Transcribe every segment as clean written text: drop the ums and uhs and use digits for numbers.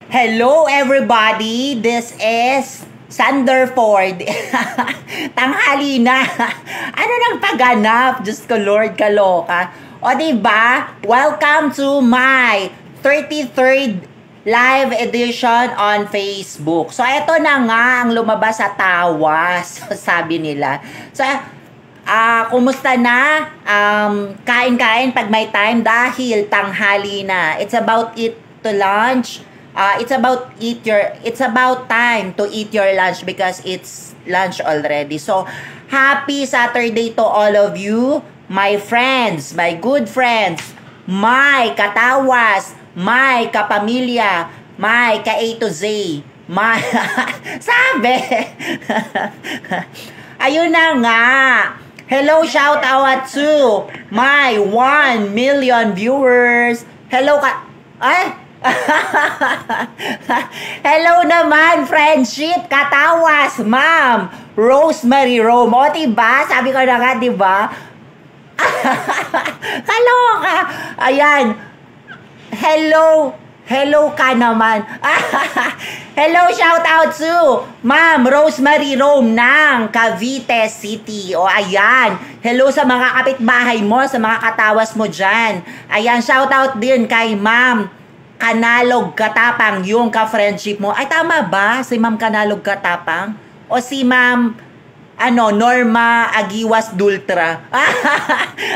Hello everybody, this is Sanderford. Tanghali na. Ano nang pagganap? Diyos ko Lord, kaloka. O diba? Welcome to my 33rd live edition on Facebook. So eto na nga ang lumabas sa tawas, sabi nila. So kumusta na? Kain-kain pag may time dahil tanghali na. It's about to lunch. It's about time to eat your lunch because it's lunch already. So, happy Saturday to all of you, my friends, my good friends, my katawas, my kapamilya, my ka-A to Z, my... Sabi! Ayun na nga! Hello, shout out to my 1 million viewers. Hello Hello naman, friendship, katawas, ma'am, Rosemary Rome. O, diba? Sabi ko na nga, diba? Kaloka. Ayan. Hello ka naman. Hello, shout out to Ma'am Rosemary Rome ng Cavite City. O, ayan. Hello sa mga kapitbahay mo, sa mga katawas mo dyan. Ayan, shout out din kay Ma'am Kanalog Katapang, yung ka-friendship mo. Ay, tama ba? Si Ma'am Kanalog Katapang? O si Ma'am, Norma Agiwas Dultra?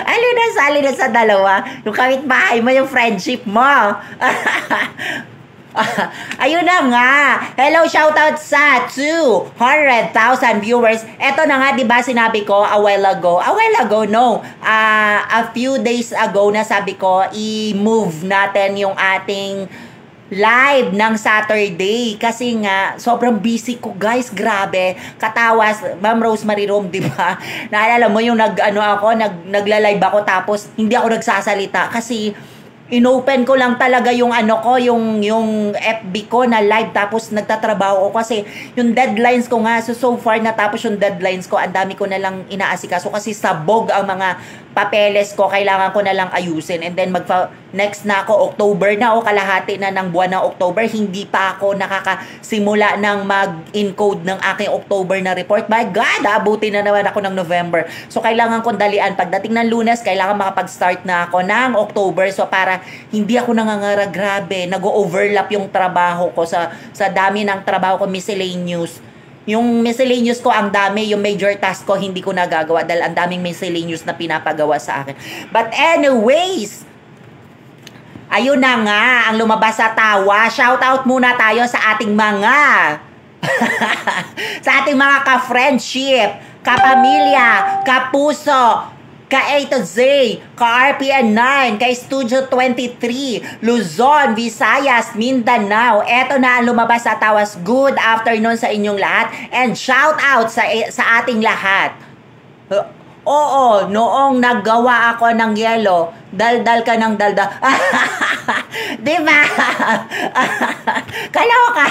Alin na sa dalawa. Yung kapitbahay mo, yung friendship mo. Ayun na nga. Hello, shoutout sa 200,000 viewers. Eto na nga, diba sinabi ko a while ago, no. A few days ago na sabi ko, i-move natin yung ating live ng Saturday. Kasi nga, sobrang busy ko, guys. Grabe. Katawas, Ma'am Rosemary Rome, diba? Naalala mo yung nagla-live ako tapos hindi ako nagsasalita kasi inopen ko lang talaga yung yung FB ko na live tapos nagtatrabaho ko kasi yung deadlines ko nga so far natapos yung deadlines ko, ang dami ko na lang inaasikaso kasi sabog ang mga papeles ko, kailangan ko na lang ayusin and then next na ako, October na o kalahati na ng buwan ng October, hindi pa ako nakakasimula ng mag-encode ng aking October na report. My God, abutin na naman ako ng November. So kailangan kong dalian, pagdating ng Lunes kailangan makapag-start na ako ng October, so para hindi ako nangangara, grabe, nag-overlap yung trabaho ko sa dami ng trabaho ko, miscellaneous. Yung miscellaneous ko ang dami, yung major task ko hindi ko nagagawa dahil ang daming miscellaneous na pinapagawa sa akin. But anyways, ayun na nga ang lumabas sa tawa. Shout out muna tayo sa ating mga sa ating mga ka-friendship, kapamilya, kapuso, ka-A to Z, ka-RPN 9, ka-Studio 23, Luzon, Visayas, Mindanao. Eto na ang lumabas sa tawas. Good afternoon sa inyong lahat and shout out sa ating lahat. Oo, noong naggawa ako ng yelo, daldal ka ng daldal. Diba? Kaloka.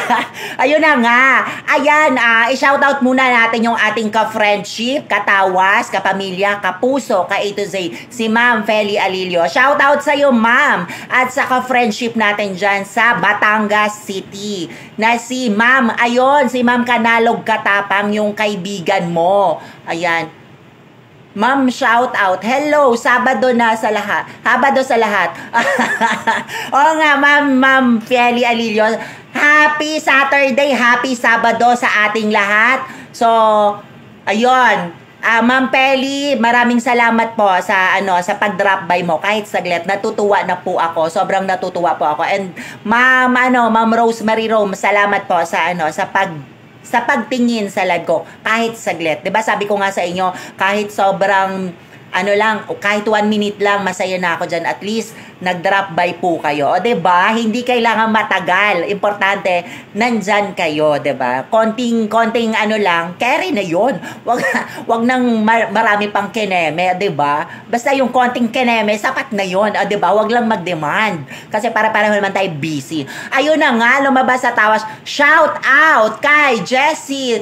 Ayun na nga. Ayan, i-shoutout muna natin yung ating ka-friendship, katawas, kapamilya, kapuso, ka-A to Z, si Ma'am Feli Alilio. Shoutout sa'yo, Ma'am. At sa ka-friendship natin dyan sa Batangas City. Na si Ma'am, ayun, si Ma'am Kanalog Katapang, yung kaibigan mo. Ayan. Ma'am, shout out. Hello, Sabado na sa lahat. Habado sa lahat. Oo nga, Ma'am Feli Alilio. Happy Saturday, happy Sabado sa ating lahat. So, ayun. Ma'am Feli, maraming salamat po sa pag-drop by mo. Kahit saglit, natutuwa na po ako. Sobrang natutuwa po ako. And Ma'am Rosemary Rome, salamat po sa pagtingin sa live ko, kahit saglit. 'Di ba sabi ko nga sa inyo, kahit sobrang kahit 1 minute lang, masaya na ako dyan. At least, nag-drop by po kayo. O, diba? Hindi kailangan matagal. Importante, nandyan kayo, diba? Konting lang, carry na yun. Wag nang marami pang kineme, diba? Basta yung konting kineme, sapat na yun. O, diba? Wag lang mag-demand. Kasi para naman tayo busy. Ayun na nga, lumabas sa tawas. Shout out kay Jessie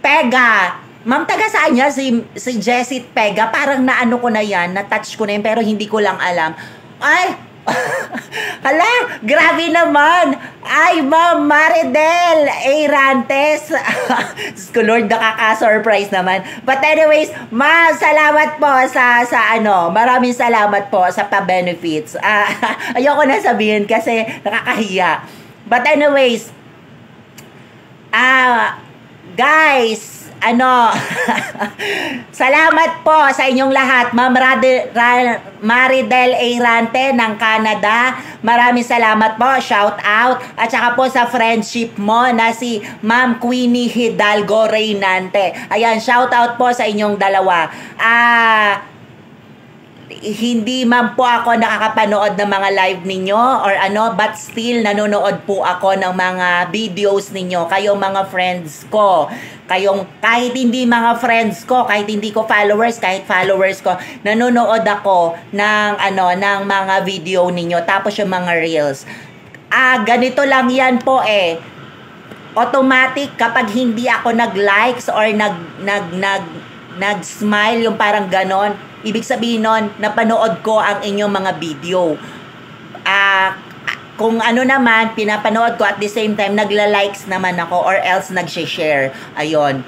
Pega. Ma'am, taga saan niya? Si Jessie Pega. Parang naano ko na yan, na-touch ko na yan, pero hindi ko lang alam. Ay, Hala, grabe naman. Ay, Ma'am Maridel Eirantes. Diyos ko, Lord, nakaka-surprise naman. But anyways, Ma'am, salamat po sa ano, maraming salamat po sa pa-benefits. Ayoko na sabihin kasi nakakahiya. But anyways, guys, salamat po sa inyong lahat. Ma'am Maridel Eirante ng Canada, maraming salamat po, shout out. At saka po sa friendship mo na si Ma'am Queenie Hidalgo Reynante. Ayan, shout out po sa inyong dalawa. Hindi man po ako nakakapanood ng mga live ninyo or but still nanonood po ako ng mga videos ninyo. Kayong mga friends ko, kahit hindi mga friends ko, kahit hindi ko followers, kahit followers ko, nanonood ako ng ng mga video ninyo, tapos yung mga reels. Ganito lang yan po automatic kapag hindi ako nag-likes or nag-smile, yung parang ganon, ibig sabihin nun, napanood ko ang inyong mga video. Kung naman, pinapanood ko at the same time, nagla-likes naman ako or else nag-share. Ayun.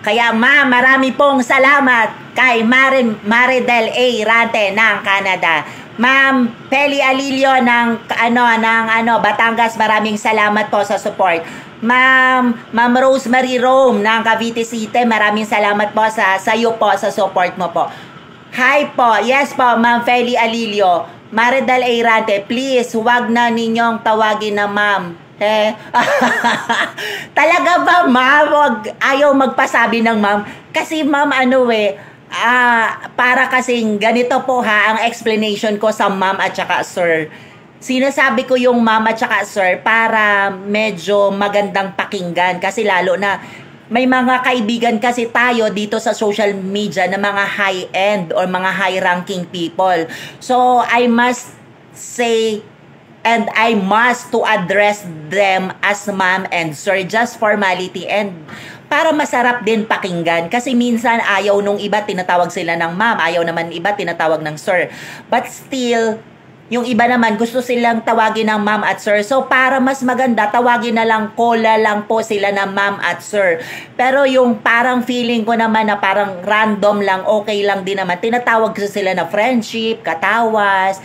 Kaya marami pong salamat kay Maridel Eirante ng Canada. Ma'am Feli Alilio ng Batangas, maraming salamat po sa support. Ma'am Rosemary Rome ng Cavite City, maraming salamat po sa iyo po, sa support mo po. Hi po, yes po, Ma'am Feli Alilio. Maridel Eirante, please, huwag na ninyong tawagin na ma'am. Talaga ba, ma'am? Ayaw magpasabi ng ma'am. Kasi ma'am, para kasing ganito po ang explanation ko sa ma'am at saka sir. Sinasabi ko yung ma'am at saka sir para medyo magandang pakinggan. Kasi lalo na may mga kaibigan kasi tayo dito sa social media na mga high-end or mga high-ranking people. So, I must say and I must to address them as ma'am and sir, just formality and para masarap din pakinggan. Kasi minsan ayaw nung iba tinatawag sila ng ma'am, ayaw naman iba tinatawag ng sir. But still, yung iba naman gusto silang tawagin ng ma'am at sir. So para mas maganda, tawagin na lang, kola lang po sila ng ma'am at sir. Pero yung parang feeling ko naman na parang random lang, okay lang din naman. Tinatawag ko sila na friendship, katawas,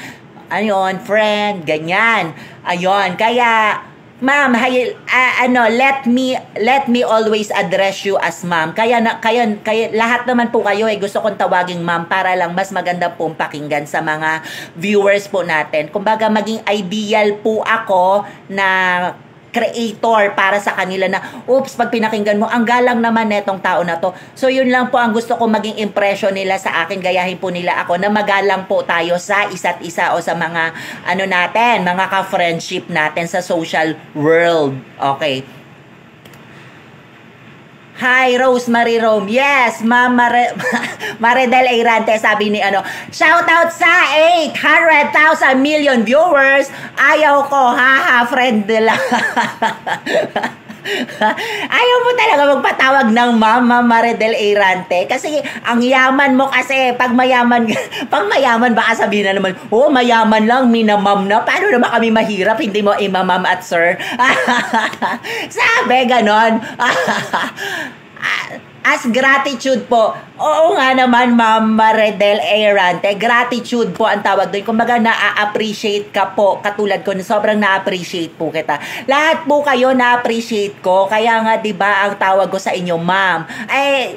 friend, ganyan. Ayun, kaya ma'am, let me always address you as ma'am. Kaya lahat naman po kayo gusto kong tawaging ma'am para lang mas maganda pong pakinggan sa mga viewers po natin. Kumbaga maging ideal po ako na creator para sa kanila na, oops, pag pinakinggan mo, ang galang naman netong tao na to. So yun lang po ang gusto ko maging impression nila sa akin, gayahin po nila ako na magalang po tayo sa isa't isa o sa mga natin, mga ka-friendship natin sa social world. Okay. Hi, Rosemary Rome. Yes, Ma'am Maridel Eirante, sabi ni shoutout sa 800,000 million viewers. Ayaw ko, haha, friend nila. Ayaw mo talaga magpatawag ng Ma'am Maridel Eirante kasi ang yaman mo kasi pag mayaman baka sabihin na naman, mayaman lang, minamam na, paano naman kami mahirap, hindi mo imamam at sir. Sabi ganon. As gratitude po. Oo nga naman, Ma'am Maridel Eirante. Gratitude po ang tawag doon. Kumbaga, na-appreciate ka po. Katulad ko, sobrang na-appreciate po kita. Lahat po kayo na-appreciate ko. Kaya nga, di ba ang tawag ko sa inyo, Ma'am.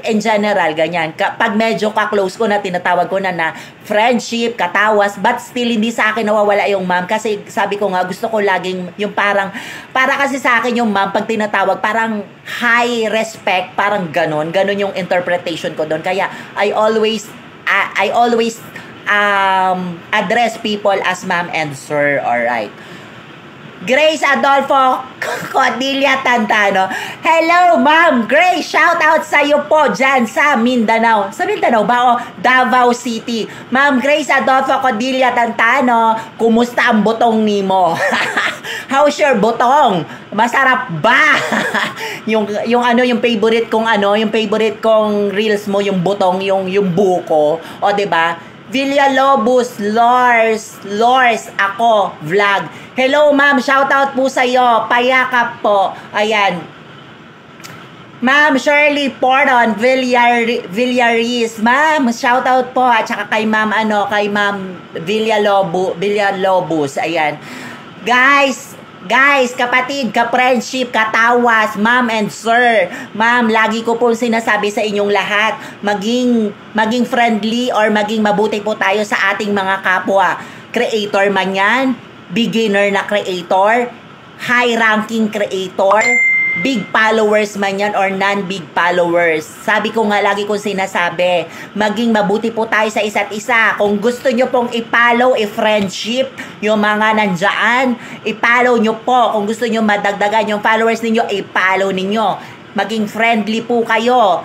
In general, ganyan. Pag medyo ka-close ko na, tinatawag ko na friendship, katawas, but still, hindi sa akin nawawala yung Ma'am. Kasi sabi ko nga, gusto ko laging yung para kasi sa akin yung Ma'am, pag tinatawag, parang high respect, parang ganon yung interpretation ko doon. Kaya I always address people as ma'am and sir. Alright. Grace Adolfo Codilla Tantano. Hello, Ma'am Grace. Shout out sa iyo po dyan sa Mindanao. Sa Mindanao ba o Davao City? Ma'am Grace Adolfo Codilla Tantano, kumusta ang butong nimo? How's your butong? Masarap ba? yung favorite kong yung favorite kong reels mo, yung butong, yung buko. O 'di ba? Villalobos, Lors, ako, vlog. Hello ma'am, shoutout po sa'yo. Payakap po. Ayan. Ma'am Shirley Porton, Villaris. Ma'am, shoutout po. At saka kay ma'am, kay ma'am Villalobos. Ayan. Guys, kapatid, ka-friendship, katawas, ma'am and sir. Ma'am, lagi ko po sinasabi sa inyong lahat, maging friendly or maging mabuti po tayo sa ating mga kapwa. Creator man yan, beginner na creator, high-ranking creator, big followers man yan or non-big followers. Sabi ko nga, lagi kong sinasabi, maging mabuti po tayo sa isa't isa. Kung gusto nyo pong i-follow, i-friendship yung mga nandyan, i-follow nyo po. Kung gusto nyo madagdagan yung followers ninyo, i-follow ninyo. Maging friendly po kayo.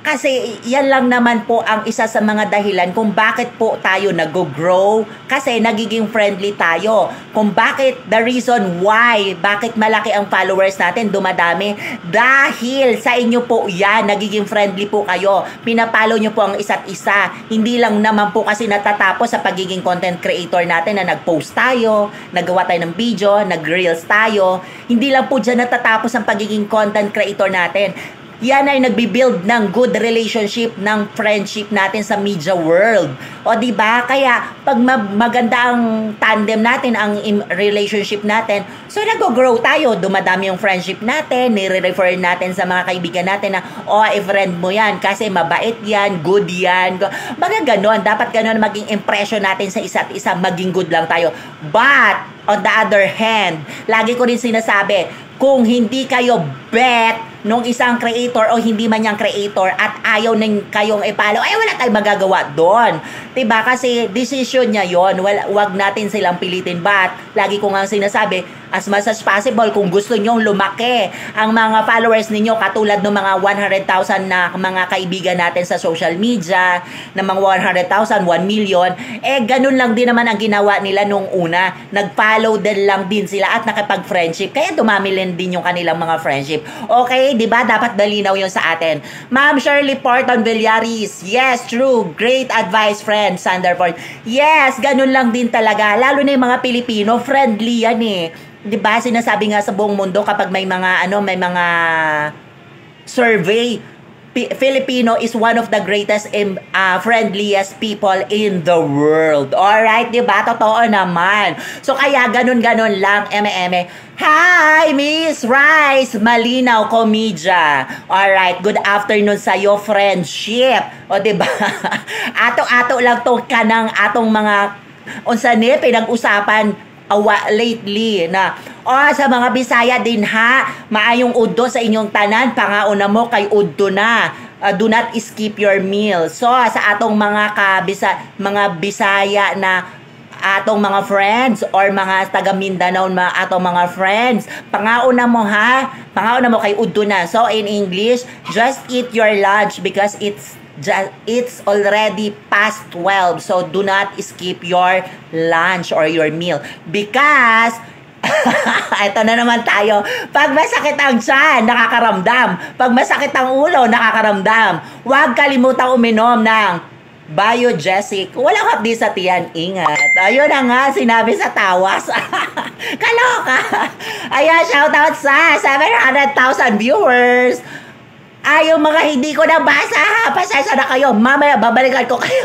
Kasi yan lang naman po ang isa sa mga dahilan kung bakit po tayo nag-grow. Kasi nagiging friendly tayo. Kung bakit, the reason why, bakit malaki ang followers natin, dumadami. Dahil sa inyo po yan, nagiging friendly po kayo. Pinapalo nyo po ang isa't isa. Hindi lang naman po kasi natatapos sa pagiging content creator natin na nag-post tayo, nagawa tayo ng video, nag-reels tayo. Hindi lang po dyan natatapos ang pagiging content creator natin. Yan ay nagbi-build ng good relationship, ng friendship natin sa media world. O di ba? Kaya pag maganda ang tandem natin, ang relationship natin, so nag-grow tayo, dumadami yung friendship natin, nire-refer natin sa mga kaibigan natin na, i-friend mo yan kasi mabait yan, good yan. Baga ganon, dapat ganon maging impression natin sa isa't isa, maging good lang tayo. But, on the other hand, lagi ko rin sinasabi, kung hindi kayo bet nung isang creator o hindi man yung creator at ayaw nang kayong ipalo, ay wala tayong magagawa doon. Diba? Kasi decision niya yon. Wag natin silang pilitin. But, lagi ko nga sinasabi, as much as possible, kung gusto nyong lumaki ang mga followers ninyo, katulad ng mga 100,000 na mga kaibigan natin sa social media, na mga 100,000, 1 million, ganun lang din naman ang ginawa nila nung una. Nag-follow din lang din sila at nakipag-friendship. Kaya dumami din yung kanilang mga friendship. Okay, di ba? Dapat malinaw yun sa atin. Ma'am Shirley Porton Villaris. Yes, true. Great advice, friend. Sanderford. Yes, ganun lang din talaga. Lalo na yung mga Pilipino, friendly yan eh. Di ba? Sinasabi nga sa buong mundo kapag may mga may mga survey, Filipino is one of the greatest friendliest people in the world. Alright, di ba? Totoo naman. So, kaya ganun-ganun lang, eme-eme. Hi, Miss Rice Malinaw Komedya. Alright, good afternoon sa'yo, friendship. O, di ba? Ato-ato lang to kanang atong mga unsa ni pinag-usapan lately na sa mga Bisaya din ha, maayong udto sa inyong tanan, pangauna mo kay udto na. Do not skip your meal. So sa atong mga mga Bisaya na atong mga friends or mga taga Mindanao atong mga friends, pangauna mo ha, pangauna mo kay udto na. So in English, just eat your lunch because it's already past 12. So, do not skip your lunch or your meal. Because, ito na naman tayo. Pag masakit ang tiyan, nakakaramdam. Pag masakit ang ulo, nakakaramdam. Huwag kalimutang uminom ng Biogesic. Walang hapdi sa tiyan. Ingat. Ayun na nga, sinabi sa tawas. Kaloka. Ayan, shoutout sa 700,000 viewers. Yung mga hindi ko nabasa ha, pasensya na kayo. Mamaya, babalikan ko kayo.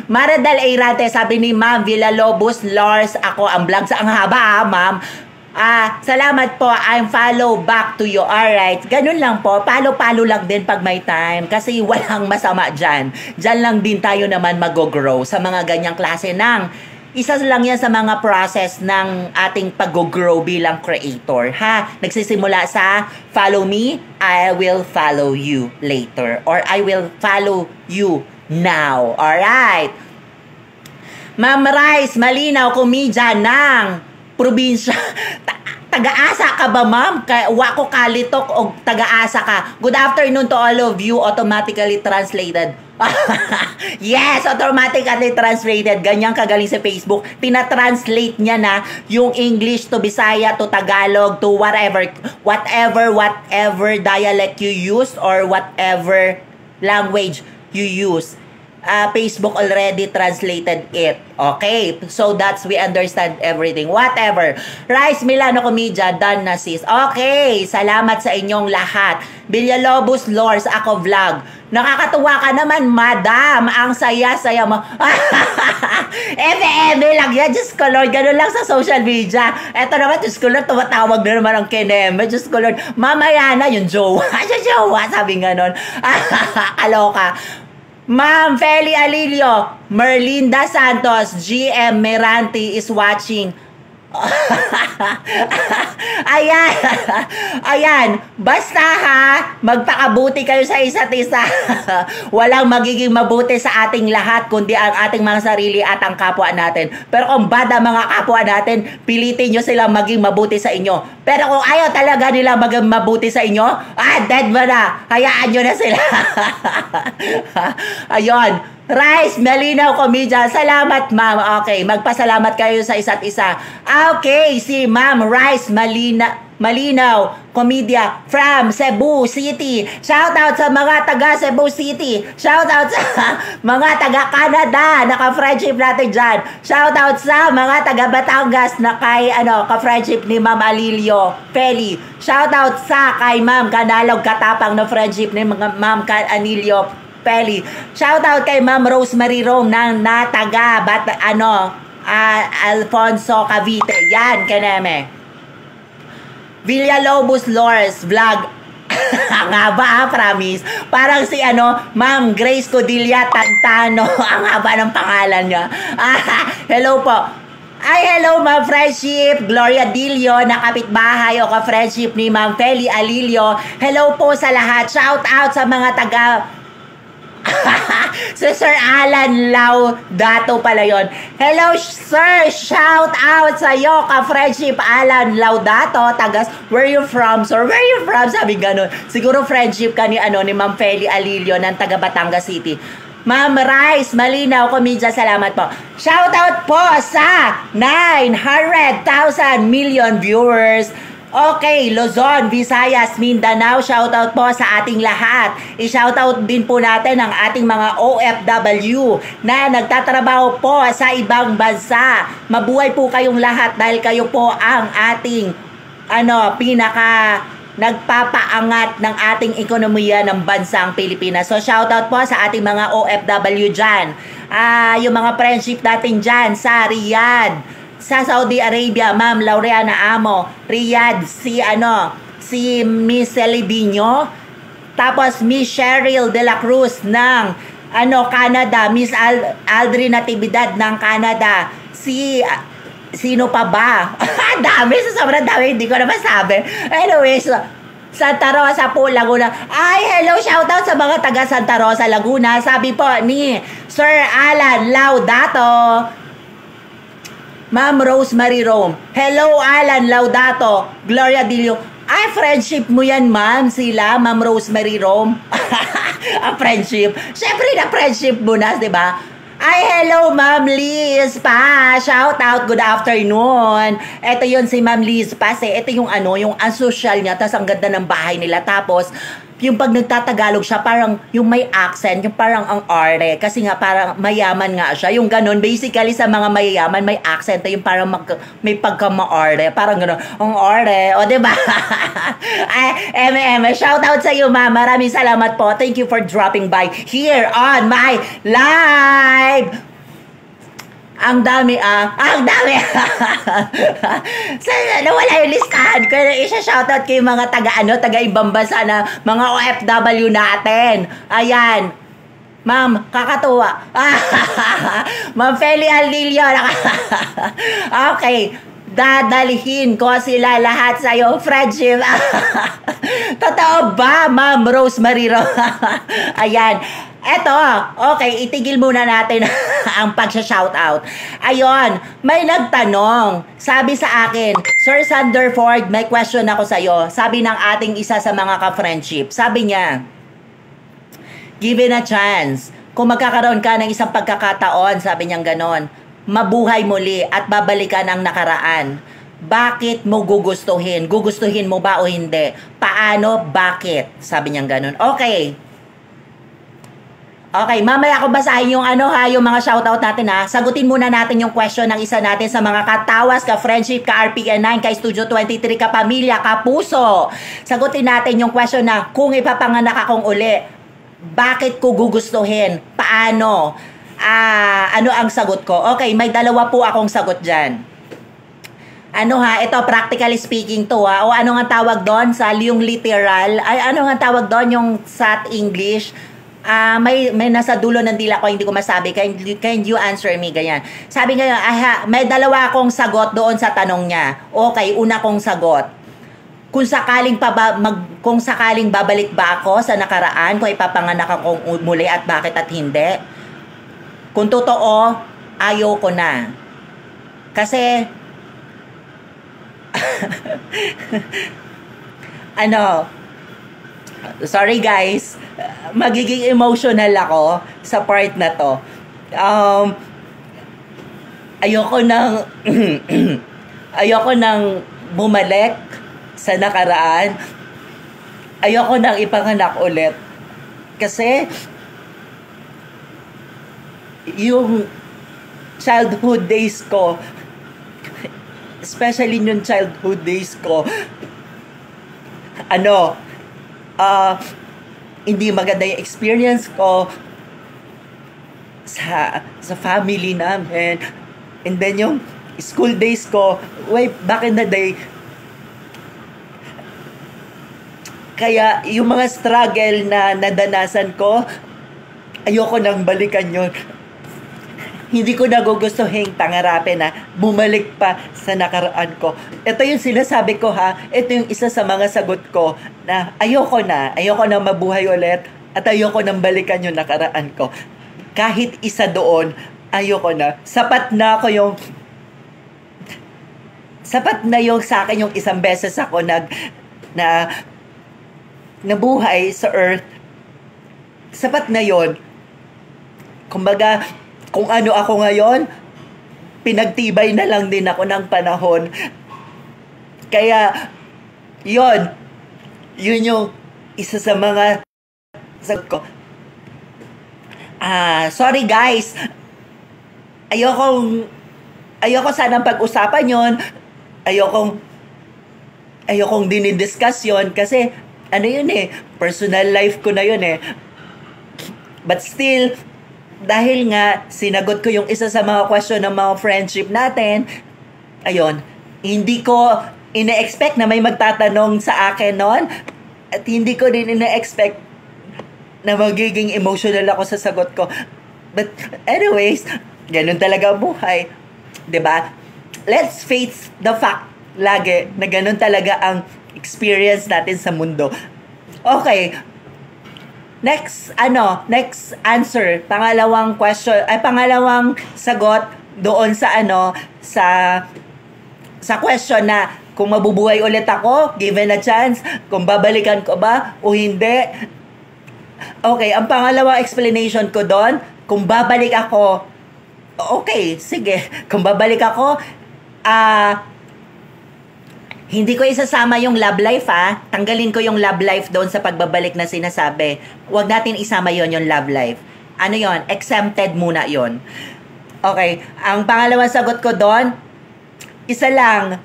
Maradal Ayrante, sabi ni Ma'am Villalobos, Lars, ako ang vlog sa ang haba ha, ma'am. Salamat po, I'm follow back to you. Alright, ganun lang po. Palo-palo lang din pag may time. Kasi walang masama dyan. Dyan lang din tayo naman mag-grow sa mga ganyang klase ng isa lang yan sa mga process ng ating pag-grow bilang creator, ha? Nagsisimula sa follow me, I will follow you later. Or I will follow you now. Alright? Ma'am Rice Malinaw, komedya ng probinsya. Taga-asa ka ba, ma'am? Wako kalitok o taga-asa ka? Good afternoon to all of you. Automatically translated. Yes, automatically translated. Ganyan kagaling sa Facebook. Tina-translate niya na yung English to Bisaya to Tagalog to whatever dialect you use or whatever language you use. Facebook already translated it. Okay? So that's, we understand everything. Whatever. Rice Milano Comedia, done na sis. Okay. Salamat sa inyong lahat. Villalobos Lors, ako vlog. Nakakatuwa ka naman, madam. Ang saya-saya mo. Eme lang yan. Diyos ko, Lord. Ganun lang sa social media. Eto naman, Diyos ko, Lord, tumatawag na naman ang kineme. Diyos ko, Lord. Mamaya na yung jowa. Yung jowa, sabi ganon. Aloka. Ma'am Feli Alilio, Merlinda Santos, GM Meranti is watching. Ayan. Ayan. Basta ha, magpakabuti kayo sa isa't isa. Walang magiging mabuti sa ating lahat, kundi ang ating mga sarili at ang kapwa natin. Pero kung bad ang mga kapwa natin, pilitin nyo silang maging mabuti sa inyo. Pero kung ayaw talaga nila maging mabuti sa inyo, dead ba na? Hayaan nyo na sila. Ayun. Rice Malinaw Comedia. Salamat, ma'am. Okay, magpasalamat kayo sa isa't isa. Okay, si Ma'am Rice Malinaw Comedia from Cebu City. Shout out sa mga taga Cebu City. Shout out sa mga taga Canada. Naka-friendship natin dyan. Shout out sa mga taga Batangas na kay ka-friendship ni Ma'am Alilio Feli. Shout out sa kay Ma'am Kanalog Katapang na friendship ni Ma'am Alilio Peli. Shout out kay Ma'am Rosemary Rome ng nataga Alfonso Cavite. Yan, kaneme. Villalobos Lors vlog. Ang haba promise. Parang si Ma'am Grace Codilla Tantano. Ang haba ng pangalan niya. Hello po. Hello Ma'am Friendship, Gloria Dilio, na kapitbahay o ka-friendship ni Ma'am Feli Alilio. Hello po sa lahat. Shout out sa mga taga si Sir Alan Laudato pala yon. Hello sir, shout out sa iyo ka-friendship Alan Laudato. Tagas, where you from sir? Where you from? Sabi ganun. Siguro friendship ka ni Ma'am Feli Alilio ng taga Batangas City. Ma'am Rice Malinaw Comedia, salamat po. Shout out po sa 900,000 million viewers. Okay, Luzon, Visayas, Mindanao, shoutout po sa ating lahat. I-shoutout din po natin ang ating mga OFW na nagtatrabaho po sa ibang bansa. Mabuhay po kayong lahat dahil kayo po ang ating pinaka nagpapaangat ng ating ekonomiya ng bansang Pilipinas. So shoutout po sa ating mga OFW dyan. Yung mga friendship natin dyan sa Riyadh, sa Saudi Arabia, Ma'am Laureana Amo. Riyadh, si Miss Celidino. Tapos Miss Cheryl De La Cruz ng Canada. Miss Aldrin Natividad ng Canada. Sino pa ba? Dami, sobrang dami, hindi ko na masabi. Anyways, Santa Rosa po, Laguna. Hello, shoutout sa mga taga Santa Rosa, Laguna. Sabi po ni Sir Alan Laudato, Ma'am Rosemary Rome. Hello, Alan Laudato. Gloria Dilio. Friendship mo yan, ma'am. Sila, Ma'am Rosemary Rome. Friendship. Siyempre na friendship mo na, di ba? Hello, Ma'am Liz pa. Shout out, good afternoon. Ito yun si Ma'am Liz pa. Ito yung yung social niya. Tapos ang ganda ng bahay nila. Tapos, yung pag nagtatagalog siya, parang yung may accent, yung parang ang arte. Kasi nga parang mayaman nga siya. Yung ganun, basically sa mga mayayaman, may accent. Yung parang may pagka-ma-arte. Parang ganun, ang arte. O, diba? Shout out sa iyo, ma'am. Maraming salamat po. Thank you for dropping by here on my live. Ang dami ang dami. Nawala yung listahan ko. Isa-shoutout kayo mga taga ibang bansa na mga OFW natin. Ayan. Ma'am, kakatuwa. Ma'am Feli Alilio. Okay. Dadalhin ko sila lahat sa'yo. Friendship. Totoo ba, Ma'am Rosemary? Ayan. Eto, okay, itigil muna natin ang pag-shoutout. Ayon, may nagtanong. Sabi sa akin, Sir Sanderford, may question ako sa'yo. Sabi ng ating isa sa mga ka-friendship. Sabi niya, given a chance, kung magkakaroon ka ng isang pagkakataon, sabi niyang ganon, mabuhay muli at babalikan ang nakaraan. Bakit mo gugustuhin? Gugustuhin mo ba o hindi? Paano? Bakit? Sabi niyang ganon. Okay. Okay, mamaya ko basahin yung ano ha, yung mga shoutout natin ha. Sagutin muna natin yung question ng isa natin sa mga katawas, ka-friendship, ka-RPN9, ka-Studio 23, ka-pamilya, ka-puso. Sagutin natin yung question na kung ipapanganak akong uli, bakit ko gugustuhin? Paano? Ano ang sagot ko? Okay, may dalawa po akong sagot dyan. Ano ha, ito practically speaking to ha, o ano nga tawag doon sa yung literal, ay ano nga tawag doon yung sa English, may nasa dulo ng dila ko, hindi ko masabi, can you answer me, ganyan. Sabi nga, may dalawa akong sagot doon sa tanong niya. Okay, una kong sagot, kung sakaling babalik ba ako sa nakaraan, kung ipapanganak akong muli at bakit at hindi, kung totoo, ayaw ko na. Kasi, sorry guys, magiging emotional ako sa part na to. Ayoko nang bumalik sa nakaraan. Ayoko nang ipanganak ulit. Kasi yung childhood days ko, especially yung childhood days ko, hindi maganda yung experience ko sa family namin. And then yung school days ko, way back in the day, kaya yung mga struggle na nadanasan ko, ayoko nang balikan yun. Hindi ko nagugustuhin pangarapin na bumalik pa sa nakaraan ko. Ito yung sinasabi ko ha. Ito yung isa sa mga sagot ko na ayoko na mabuhay ulit at ayoko nang balikan yung nakaraan ko. Kahit isa doon, ayoko na. Sapat na yung sa akin yung isang beses ako nabuhay sa earth. Sapat na yon. Kumbaga, kung ano ako ngayon, pinagtibay na lang din ako ng panahon. Kaya, yun yung isa sa mga sagot ko. Sorry guys, ayoko sanang pag-usapan yon. Ayokong dinidiscuss yun kasi personal life ko na yun eh. But still, dahil nga sinagot ko yung isa sa mga question ng mga friendship natin, ayun, hindi ko ina-expect na may magtatanong sa akin noon at hindi ko din ina-expect na magiging emotional ako sa sagot ko. But anyways, ganun talaga ang buhay. 'Di ba? Let's face the fact lagi na ganun talaga ang experience natin sa mundo. Okay. Next answer, pangalawang sagot doon sa sa question na kung mabubuhay ulit ako, given a chance, kung babalikan ko ba o hindi. Okay, ang pangalawang explanation ko doon, kung babalik ako, okay, sige, kung babalik ako, hindi ko isasama yung love life ha. Tanggalin ko yung love life doon sa pagbabalik na sinasabi. Huwag natin isama yon yung love life. Ano yon? Exempted muna yon. Okay. Ang pangalawang sagot ko doon, isa lang.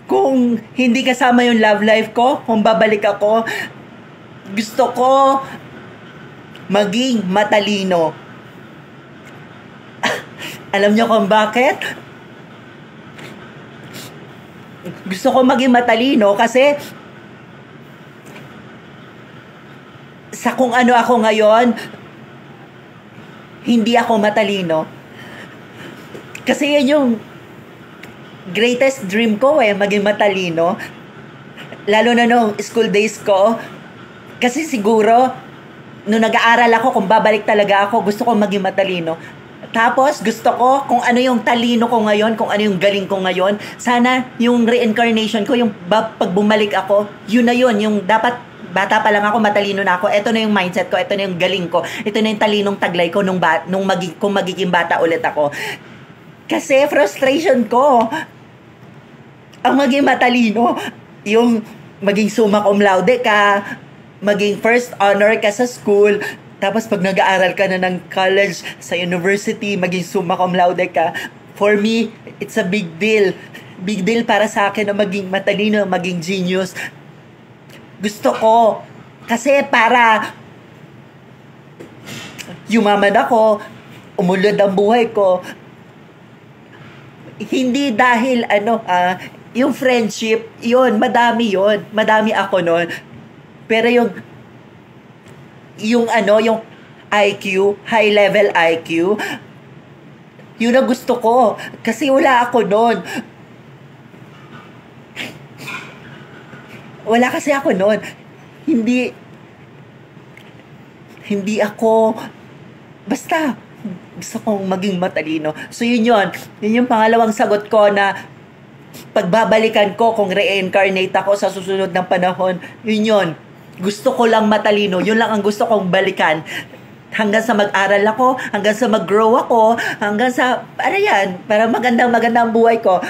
Kung hindi kasama yung love life ko, kung babalik ako, gusto ko maging matalino. Alam niyo kung bakit? Gusto ko maging matalino kasi sa kung ano ako ngayon, hindi ako matalino. Kasi yan yung greatest dream ko maging matalino. Lalo na nung school days ko. Kasi siguro, nung nag-aaral ako, kung babalik talaga ako, gusto ko maging matalino. Tapos, gusto ko, kung ano yung talino ko ngayon, kung ano yung galing ko ngayon, sana yung reincarnation ko, yung pag bumalik ako, yun na yun, yung dapat, bata pa lang ako, matalino na ako, ito na yung mindset ko, ito na yung galing ko, ito na yung talinong taglay ko kung magiging bata ulit ako. Kasi, frustration ko, ang maging matalino, yung maging summa cum laude ka, maging first honor ka sa school, tapos pag nag-aaral ka na ng college, sa university, maging summa cum laude ka, for me, it's a big deal. Big deal para sa akin na maging matalino, maging genius. Gusto ko. Kasi para yumaman ako, umulad ang buhay ko. Hindi dahil yung friendship, yun, madami yun. Madami ako nun. Pero yung IQ, high level IQ, yun ang gusto ko. Kasi wala ako nun. Wala kasi ako nun. Hindi ako, basta, gusto kong maging matalino. So yun yun. Yun yung pangalawang sagot ko na pagbabalikan ko kung reincarnate ako sa susunod ng panahon. Yun yun. Gusto ko lang matalino. Yun lang ang gusto kong balikan. Hanggang sa mag-aral ako, hanggang sa mag-grow ako, hanggang sa, para magandang buhay ko.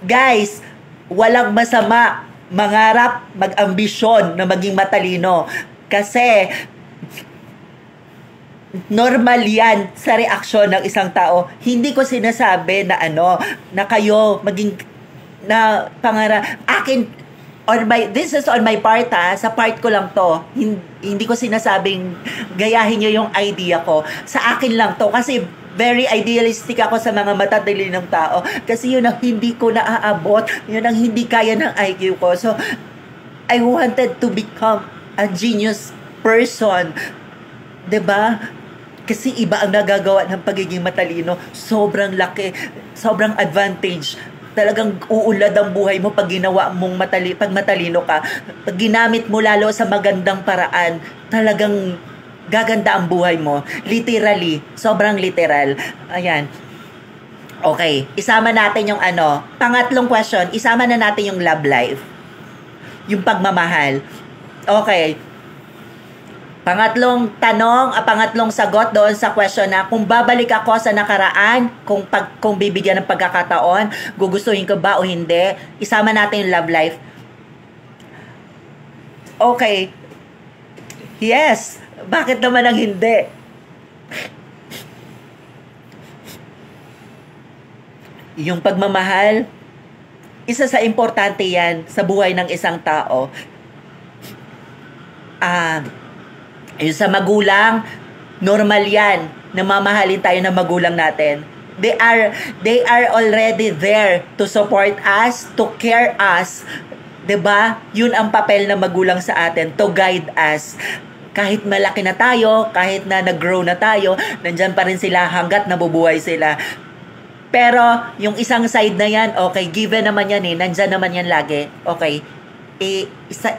Guys, walang masama mangarap, mag-ambisyon na maging matalino. Kasi, normal yan sa reaksyon ng isang tao. Hindi ko sinasabi na na kayo maging, na pangarap. This is on my part sa part ko lang to. Hindi ko sinasabing gayahin nyo yung idea ko. Sa akin lang to. Kasi very idealistic ako sa mga matatalinong tao. Kasi yun ang hindi ko naaabot. Yun ang hindi kaya ng IQ ko. So, I wanted to become a genius person. 'Di ba? Kasi iba ang nagagawa ng pagiging matalino. Sobrang laki. Sobrang advantage. Talagang uunlad ang buhay mo pag ginawa mong pag matalino ka. Pag ginamit mo lalo sa magandang paraan, talagang gaganda ang buhay mo. Literally. Sobrang literal. Ayan. Okay. Isama natin yung pangatlong question, isama na natin yung love life. Yung pagmamahal. Okay. Pangatlong sagot doon sa question na kung babalik ako sa nakaraan, kung bibigyan ng pagkakataon, gugustuhin ko ba o hindi, isama natin yung love life. Okay. Yes. Bakit naman ang hindi? Yung pagmamahal, isa sa importante yan sa buhay ng isang tao. Yung sa magulang, normal yan na mamahalin tayo ng magulang natin. They are already there to support us, to care us. 'Di ba? Yun ang papel ng magulang sa atin, to guide us. Kahit malaki na tayo, kahit na nag-grow na tayo, nandyan pa rin sila hanggat nabubuhay sila. Pero, yung isang side na yan, okay, given naman yan nandyan naman yan lagi. Okay,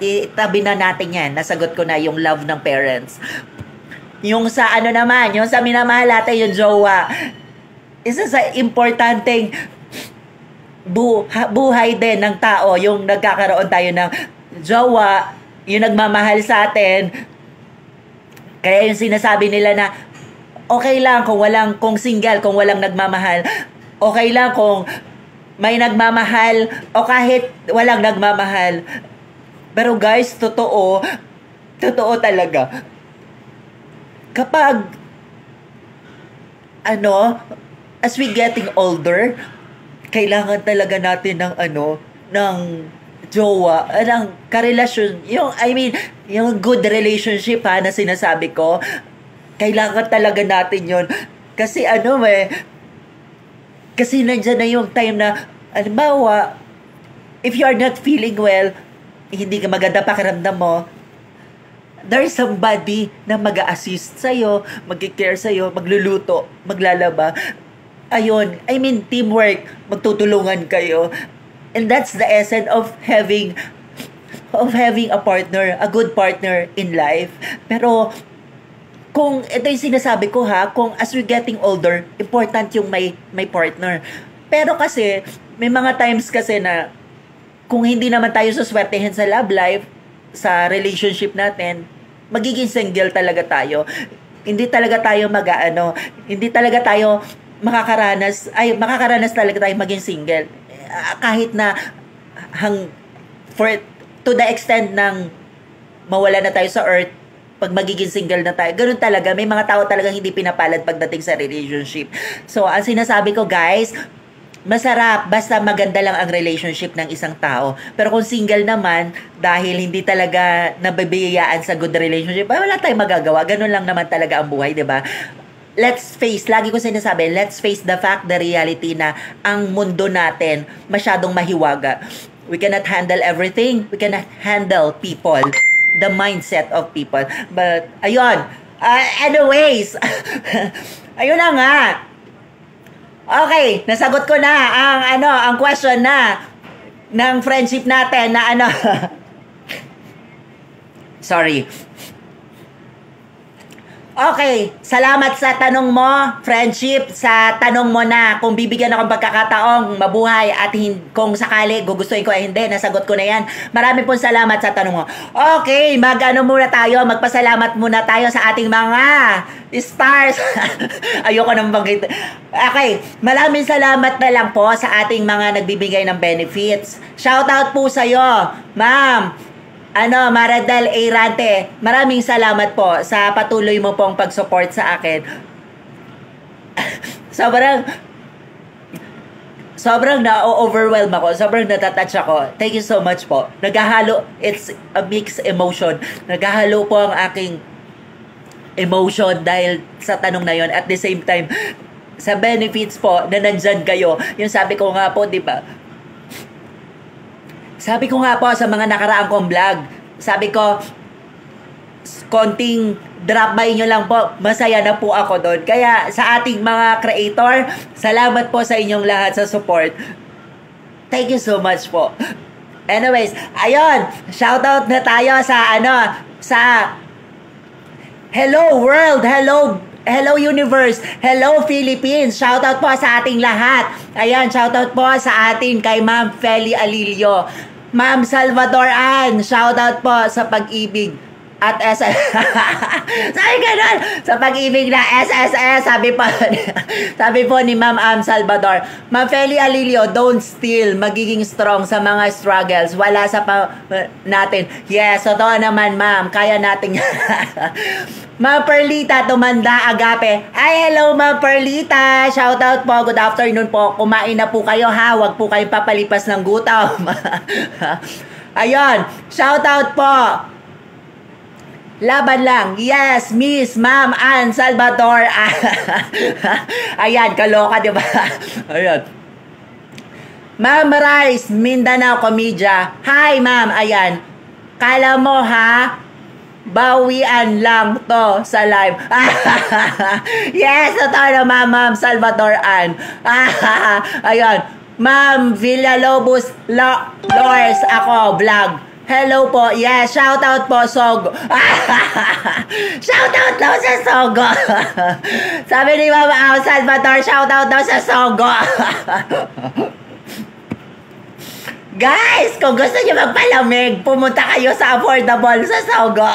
itabi na natin yan. Nasagot ko na yung love ng parents. Yung sa yung sa minamahal natin, yung jowa. Isa sa importanteng buhay din ng tao, yung nagkakaroon tayo ng jowa, yung nagmamahal sa atin. Kaya yung sinasabi nila na okay lang kung single, kung walang nagmamahal. Okay lang kung may nagmamahal o kahit walang nagmamahal. Pero guys, totoo talaga. Kapag as we getting older, kailangan talaga natin ng jowa, ng karelasyon, yung good relationship na sinasabi ko, kailangan talaga natin yon. Kasi kasi nandiyan na yung time na, halimbawa, if you are not feeling well, hindi ka maganda pakiramdam mo, there's somebody na mag-a-assist sa'yo, mag-care sa'yo, magluluto, maglalaba. Ayun, teamwork, magtutulungan kayo. And that's the essence of having a partner, a good partner in life. Pero kung ito yung sinasabi ko kung as we're getting older, important yung may partner. Pero kasi may mga times kasi na kung hindi naman tayo suswertehin sa love life, sa relationship natin, magiging single talaga tayo. Hindi talaga tayo hindi talaga tayo makakaranas talaga tayo maging single. Kahit na to the extent ng mawala na tayo sa earth, pag magiging single na tayo. Ganun talaga. May mga tao talagang hindi pinapalad pagdating sa relationship. So, ang sinasabi ko, guys, masarap basta maganda lang ang relationship ng isang tao. Pero kung single naman, dahil hindi talaga nabibiyayaan sa good relationship, ay wala tayong magagawa. Ganun lang naman talaga ang buhay, di ba? Let's face, lagi ko sinasabi, let's face the fact, the reality na ang mundo natin masyadong mahiwaga. We cannot handle everything. We cannot handle people, the mindset of people. But, ayun. Anyways, ayun na nga. Okay, nasagot ko na ang question na ng friendship natin na sorry. Okay, salamat sa tanong mo, friendship, sa tanong mo na kung bibigyan ako ng pagkakataong mabuhay at kung sakali gugustuhin ko hindi, nasagot ko na yan. Marami pong salamat sa tanong mo. Okay, magpasalamat muna tayo sa ating mga stars. Ayoko nang banggit. Okay, maraming salamat na lang po sa ating mga nagbibigay ng benefits. Shoutout po sa'yo, ma'am. Maradel Eirante, maraming salamat po sa patuloy mo pong pag-support sa akin. Sobrang na-overwhelm ako. Sobrang natatouch ako. Thank you so much po. It's a mixed emotion. Naghahalo po ang aking emotion dahil sa tanong na yon. At the same time, sa benefits po na nandyan kayo. Yung sabi ko nga po, di ba? Sabi ko nga po sa mga nakaraang kong vlog, sabi ko, konting drop by nyo lang po, masaya na po ako doon. Kaya sa ating mga creator, salamat po sa inyong lahat sa support. Thank you so much po. Anyways, ayun, shoutout na tayo sa hello world, hello universe, hello Philippines. Shoutout po sa ating lahat. Ayan, shoutout po sa atin kay Ma'am Feli Alilio. Ma'am Salvador Ann, shoutout po sa pag-ibig at SS. Sabi ganun, sa pag-ibig na SSS, sabi po ni Ma'am Salvador. Ma'am Feli Alilio, don't steal, magiging strong sa mga struggles. Wala sa natin. Yes, totoo naman, ma'am. Kaya natin. Ma'am Perlita Tumanda Agape. Hi, hello Ma'am Perlita. Shoutout po. Good afternoon po. Kumain na po kayo ha. Huwag po kayong papalipas ng gutom. Ayun. Shoutout po. Laban lang. Yes, Miss Ma'am Ann Salvador. Ayan, kaloka, di ba? Ayan. Ma'am Rice, Mindanao Komedya. Hi, ma'am. Ayan. Kala mo ha? Bawian lang to sa live. Yes, totoo na Ma'am Salvador Ann. Ayun. Ma'am Villalobos Lors ako, vlog. Hello po. Yes, shoutout po, Sogo. Shoutout daw sa Sogo. Sabi ni Ma'am Salvador, shoutout daw sa Sogo. Guys, kung gusto niyo magpalamig, pumunta kayo sa affordable sa Sogo.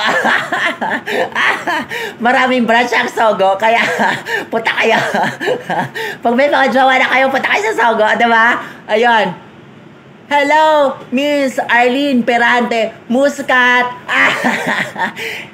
Maraming branch ang Sogo, kaya punta kayo. Pag may mga jowa na kayo, punta kayo sa Sogo, diba? Ayun. Hello, Miss Arlene Perante Muscat.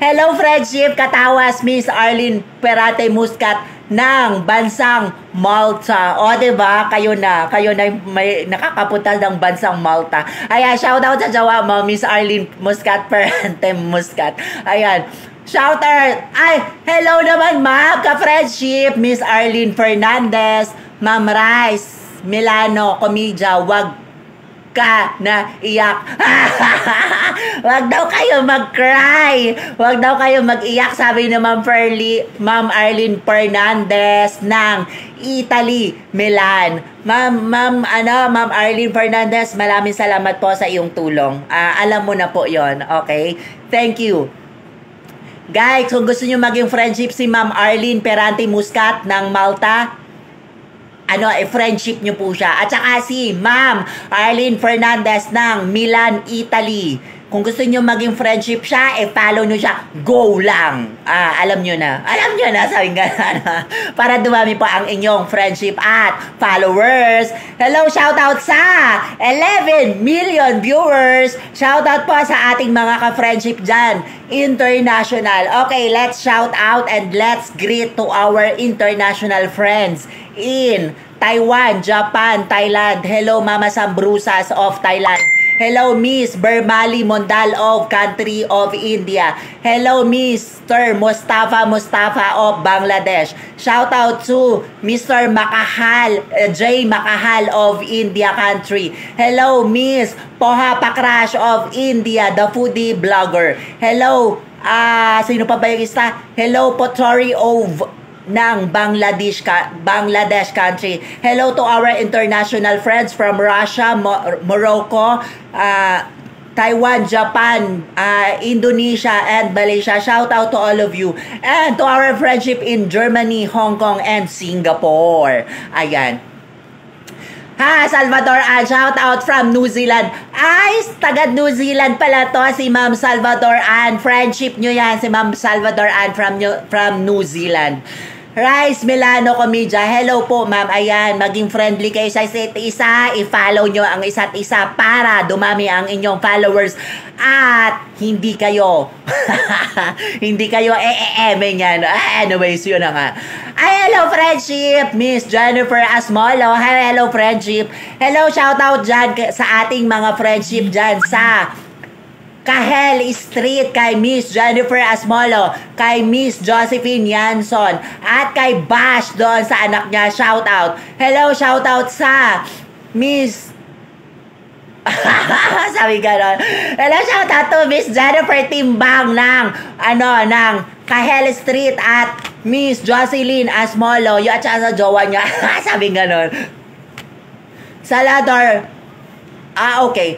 Hello, friendship Katawas, Miss Arlene Perante Muscat ng bansang Malta. O, diba? Kayo na may nakakapunta ng bansang Malta. Ayan, shoutout sa jowa mo, Miss Arlene Muscat Perante Muscat. Ayan. Shoutout. Ay, hello naman, ma'am. Ka-friendship, Miss Arlene Fernandez, Ma'am Rice Milano Komedya. Wag ka na iyak. Wag daw kayo mag-cry. Wag daw kayo mag-iyak, sabi ni Ma'am Arlene Fernandez ng Italy, Milan. Ma'am Arlene Fernandez, maraming salamat po sa iyong tulong. Alam mo na po 'yon, okay? Thank you. Guys, kung gusto niyo maging friendship si Ma'am Arlene Perante Muscat ng Malta, friendship nyo po siya. At saka si Ma'am Arlene Fernandez ng Milan, Italy. Kung gusto nyo maging friendship siya, follow nyo siya. Go lang. Alam nyo na. Alam nyo na, sabi nga na. Para dumami po ang inyong friendship at followers. Hello, shoutout sa 11 million viewers. Shoutout po sa ating mga ka-friendship dyan. International. Okay, let's shout out and let's greet to our international friends in Taiwan, Japan, Thailand. Hello, Mama Sambrusas of Thailand. Hello, Miss Bermali Mondal of country of India. Hello, Mr. Mustafa of Bangladesh. Shout out to Mr. Makahal, J. Makahal of India country. Hello, Miss Poha Pakrash of India, the foodie blogger. Hello, sino pa ba yung isa? Hello, Potori of ng Bangladesh country. Hello to our international friends from Russia, Morocco, Taiwan, Japan, Indonesia, and Malaysia. Shout out to all of you. And to our friendship in Germany, Hong Kong, and Singapore. Ayan. Salvador Ann, shout out from New Zealand. Ay, taga New Zealand pala to, si Ma'am Salvador Ann. Friendship nyo yan, si Ma'am Salvador Ann from New Zealand. Rice Milano Comedia, hello po ma'am. Ayan, maging friendly kayo sa isa't isa. I-follow nyo ang isa't isa para dumami ang inyong followers. At hindi kayo hindi kayo yan. Anyways, yun na nga. Ay, hello friendship, Miss Jennifer Asmolo. Hello friendship. Hello, shout out dyan sa ating mga friendship dyan sa Kahel Street, kay Miss Jennifer Asmolo, kay Miss Josephine Yanson, at kay Bash doon sa anak niya. Shout out. Hello, shout out sa Miss sabi gano'n. Hello, shout out to Miss Jennifer Timbang ng Kahel Street at Miss Jocelyn Asmolo. Yung at sa jowa niya. Sabi gano'n. Salador. Okay.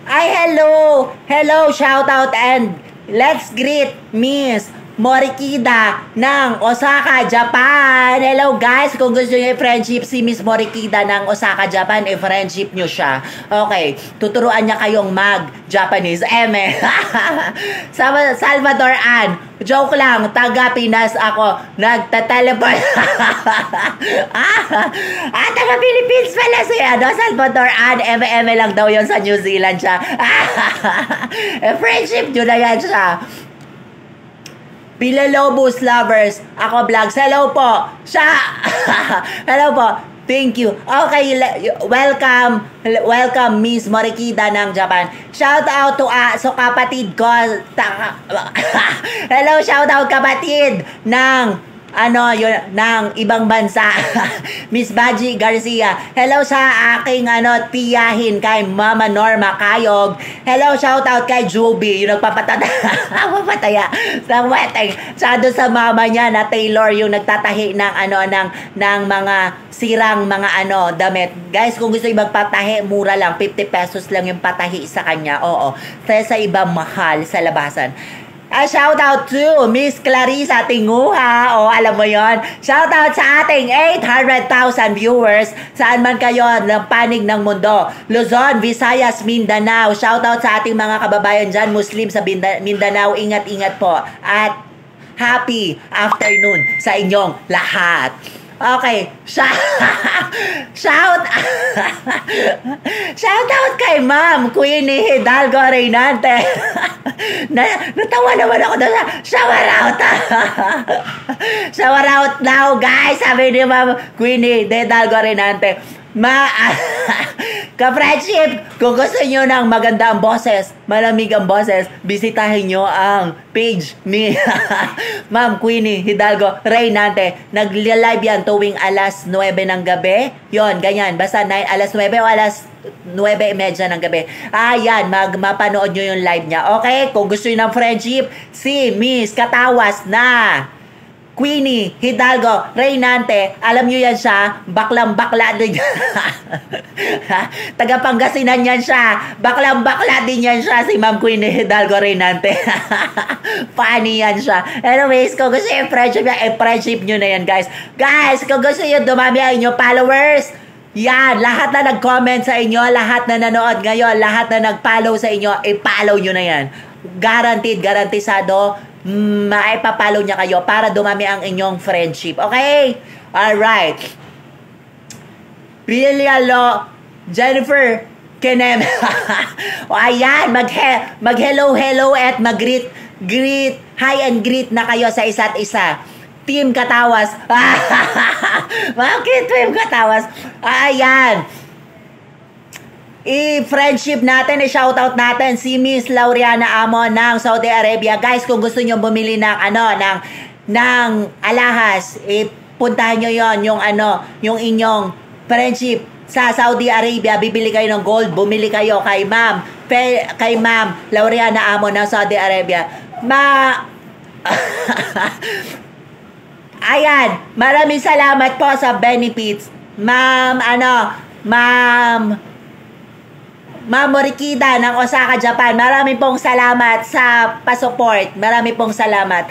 Hello, shout out and let's greet Miss Morikida ng Osaka, Japan. Hello guys, kung gusto nyo i-friendship si Miss Morikida ng Osaka, Japan, i-friendship nyo siya. Okay, tuturuan niya kayong mag-Japanese. Salvador Ann, joke lang, taga Pinas ako, nagtateleport. Taga Philippines pala siya, no? Salvador Ann, lang daw yon sa New Zealand siya. Friendship nyo na yan siya. Pilalobos lovers, ako vlogs. Hello po. Hello po. Thank you. Okay, welcome Miss Morikida ng Japan. Shout out to kapatid ko. Hello, shout out kapatid ng ng ibang bansa. Miss Baji Garcia. Hello sa aking tiyahin kay Mama Norma Kayog. Hello, shout out kay Juby, yung nagpapataya sa wedding. Sado sa mama niya na Taylor, yung nagtatahi ng mga sirang mga damit. Guys, kung gusto ibang patahi, mura lang, 50 pesos lang yung patahi sa kanya. Oo. Kaya sa ibang mahal sa labasan. Shout out to Miss Clarissa Tinguha. Alam mo yon. Shout out sa ating 800,000 viewers. Saan man kayo ng panig ng mundo. Luzon, Visayas, Mindanao. Shout out sa ating mga kababayan dyan, Muslim sa Mindanao. Ingat-ingat po. At happy afternoon sa inyong lahat. Okay, shout out kay Ma'am Queenie Hidalgo Reynante. Natawa naman ako doon. Shower out. Shower out now, guys. Sabi ni Ma'am Queenie Hidalgo Reynante. Ka-friendship, kung gusto nyo ng maganda ang boses, malamig ang boses, bisitahin nyo ang page ni Ma'am Queenie Hidalgo Reynante. Nag-live yan tuwing alas 9 ng gabi. Yon, ganyan. Basta alas 9 o alas 9:30 ng gabi. Ayan, mapanood nyo yung live niya. Okay, kung gusto nyo ng friendship, si Miss Katawas na Queenie Hidalgo Reynante, alam nyo yan siya, baklang-bakla din taga Pangasinan yan siya, baklang-bakla din yan siya, si Ma'am Queenie Hidalgo Reynante. Funny yan siya. Anyways, kung gusto yung friendship nyo na yan, guys. Guys, kung gusto yung dumami ang inyong followers, Yan, lahat na nag-comment sa inyo, lahat na nanood ngayon, lahat na nag-follow sa inyo, i-follow nyo na yan. Guaranteed, garantisado, maipapollow niya kayo para dumami ang inyong friendship. Okay? Alright. Bilialo, Jennifer, Kenem. O ayan, mag-hello at mag-greet, hi and greet na kayo sa isa't isa. Team Katawas. Bakit Team Katawas? Ayan. I-friendship natin, i-shoutout natin si Miss Laureana Amo ng Saudi Arabia. Guys, kung gusto nyo bumili ng ng alahas, puntahan nyo yon yung inyong friendship sa Saudi Arabia. Bibili kayo ng gold, bumili kayo kay Ma'am Laureana Amo ng Saudi Arabia. Ayan, maraming salamat po sa benefits. Ma'am Morikida ng Osaka, Japan. Maraming pong salamat sa pa-support. Maraming pong salamat.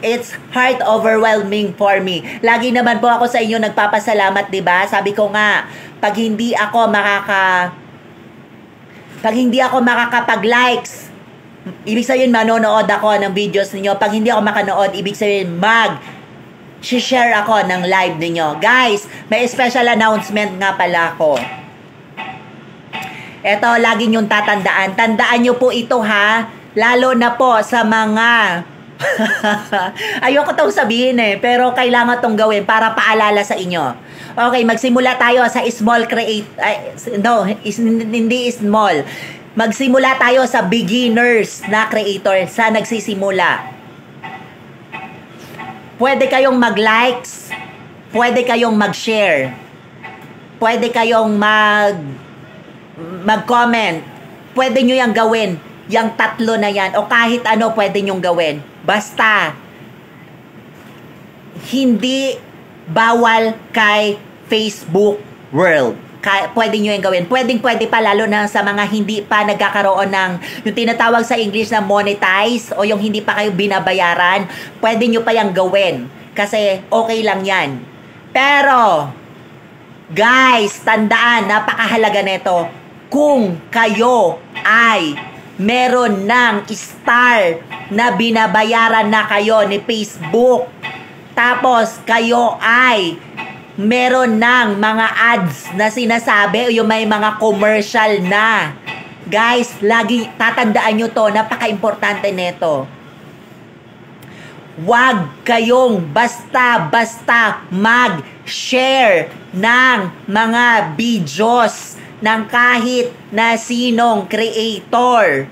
It's heart overwhelming for me. Lagi naman po ako sa inyo nagpapasalamat, 'di ba? Sabi ko nga, pag hindi ako makakapag-likes, ibig sabihin manonood ako ng videos ninyo. Pag hindi ako makanood, ibig sabihin share ako ng live ninyo. Guys, may special announcement nga pala ako. Ito, lagi nyong tatandaan. Tandaan nyo po ito ha. Lalo na po sa mga ayoko tong sabihin pero kailangan tong gawin para paalala sa inyo. Okay, magsimula tayo sa small hindi small. Magsimula tayo sa beginners na creator, sa nagsisimula. Pwede kayong mag-likes, pwede kayong mag-share, pwede kayong mag-comment, pwede nyo yung gawin, yung tatlo na yan, o kahit ano pwede nyo gawin. Basta, hindi bawal kay Facebook world. Pwede nyo yung gawin. Pwede pa, lalo na sa mga hindi pa nagkakaroon ng yung tinatawag sa English na monetize o yung hindi pa kayo binabayaran. Pwede nyo pa yung gawin. Kasi okay lang yan. Pero, guys, tandaan, napakahalaga nito. Kung kayo ay meron ng star na binabayaran na kayo ni Facebook, tapos kayo ay meron ng mga ads na sinasabi o yung may mga commercial na. Guys, lagi tatandaan nyo to, napaka-importante nito. Huwag kayong basta-basta mag-share ng mga videos ng kahit na sinong creator.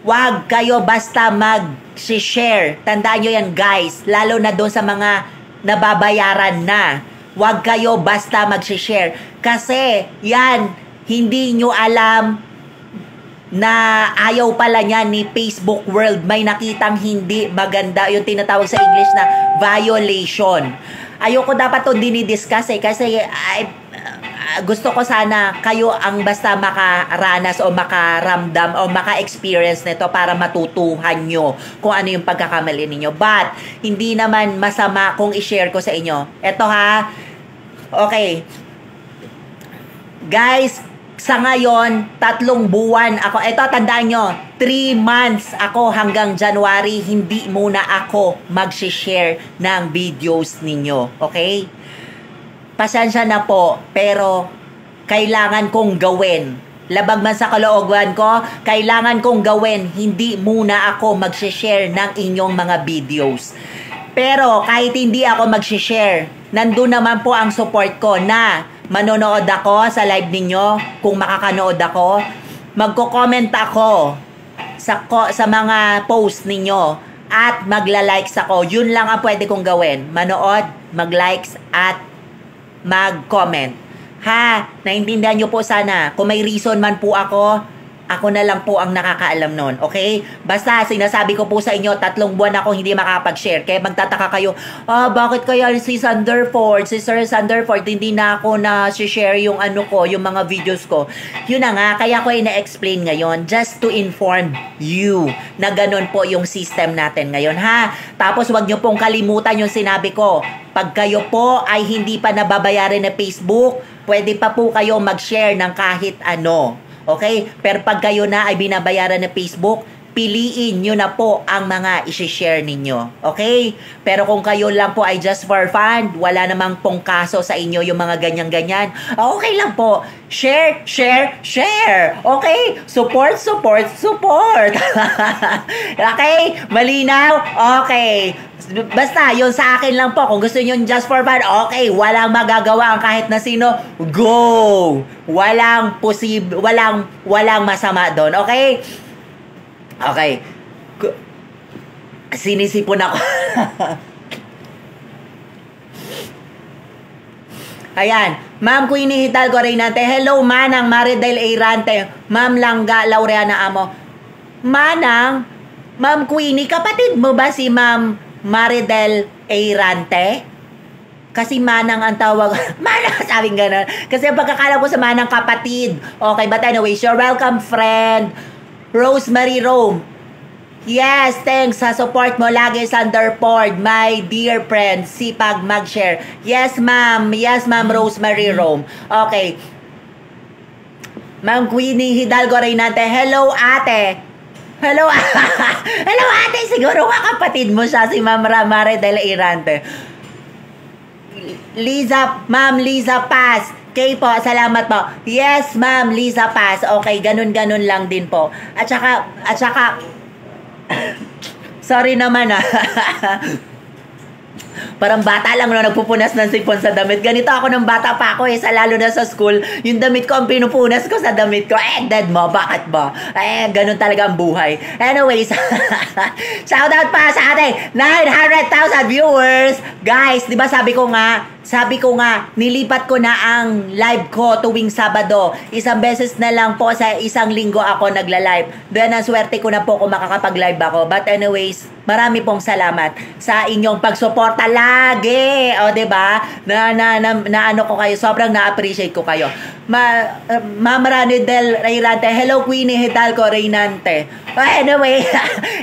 Huwag kayo basta mag-share. Tandaan nyo yan, guys, lalo na doon sa mga nababayaran na. Huwag kayo basta mag-share. Kasi, yan, hindi nyo alam na ayaw pala niya ni Facebook world. May nakitang hindi maganda. Yung tinatawag sa English na violation. Ayoko dapat ito dinidiscuss kasi gusto ko sana kayo ang basta makaranas o makaramdam o maka-experience nito para matutuhan nyo kung ano yung pagkakamali ninyo. But, hindi naman masama kung i-share ko sa inyo. Ito ha. Okay. Guys, sa ngayon, 3 buwan ako. Ito, tandaan nyo, 3 months ako hanggang January, hindi muna ako mag-share ng videos ninyo. Okay? Pasensya na po, pero kailangan kong gawin. Labag man sa kalooban ko, kailangan kong gawin. Hindi muna ako mag-share ng inyong mga videos. Pero kahit hindi ako mag-share, nandun naman po ang support ko na manonood ako sa live ninyo. Kung makakanood ako, magko-comment ako sa mga post ninyo at magla-likes ako. Yun lang ang pwede kong gawin. Manood, mag-likes at mag-comment. Ha? Naintindihan nyo po sana. Kung may reason man po ako na lang po ang nakakaalam nun. Okay? Basta sinasabi ko po sa inyo, 3 buwan ako hindi makapag-share. Kaya magtataka kayo, bakit kaya si Sir Sanderford, hindi na ako na-share yung yung mga videos ko. Yun na nga, kaya ko ina-explain ngayon just to inform you na ganun po yung system natin ngayon. Ha? Tapos wag nyo pong kalimutan yung sinabi ko. pag kayo po ay hindi pa nababayaran ng Facebook, pwede pa po kayo mag-share ng kahit ano. Okay? Pero pag kayo na ay binabayaran ng Facebook, piliin nyo na po ang mga isi-share ninyo. Okay? Pero kung kayo lang po ay just for fun, wala namang pong kaso sa inyo yung mga ganyan-ganyan, okay lang po. Share, share, share. Okay? Support, support, support. Okay? Malinaw? Okay. Basta, yun sa akin lang po. Kung gusto nyo just for fun, okay. Walang magagawa ang kahit na sino. Go! Walang masama doon. Okay? Okay. Sinisipon ako. Ayan. Ma'am Queenie Hidalgo Reynante. Hello, Manang Maridel Eirante. Ma'am Langga Laureana Amo. Manang, Ma'am Queenie, kapatid mo ba si Ma'am Maridel Eirante? Kasi Manang ang tawag. Manang, sabing gano'n. Kasi ang pagkakala ko sa Manang kapatid. Okay, but anyways, you're welcome, friend. Rosemary Rome. Yes, thanks sa support mo lagi, Sanderford, my dear friend. Sipag mag-share. Yes, ma'am. Yes, ma'am, Rosemary Rome. Okay. Ma'am Queenie Hidalgo Reynante. Hello, ate. Hello, hello, ate. Siguro kapatid mo siya, si Ma'am Maridel Eirante. Ma'am Liza Paz. Okay po, salamat po. Yes, ma'am, Liza Paz. Okay, ganun-ganun lang din po. At saka, sorry naman Parang bata lang na nagpupunas ng sipon sa damit. Ganito ako ng bata pa ako lalo na sa school. Yung damit ko ang pinupunas ko sa damit ko. Dead mo, bakit ba? Ganun talaga ang buhay. Anyways, shout out pa sa ating 900,000 viewers. Guys, di ba sabi ko nga, nilipat ko na ang live ko tuwing Sabado. Isang beses na lang po sa isang linggo ako nagla-live. Then, ang swerte ko na po kung makakapag-live ako. But anyways, marami pong salamat sa inyong pagsuporta lagi. O, diba? Na ano ko kayo. Sobrang na-appreciate ko kayo. Ma'am Maridel Eirante. Hello, Queenie Hidalgo Reynante. Anyway,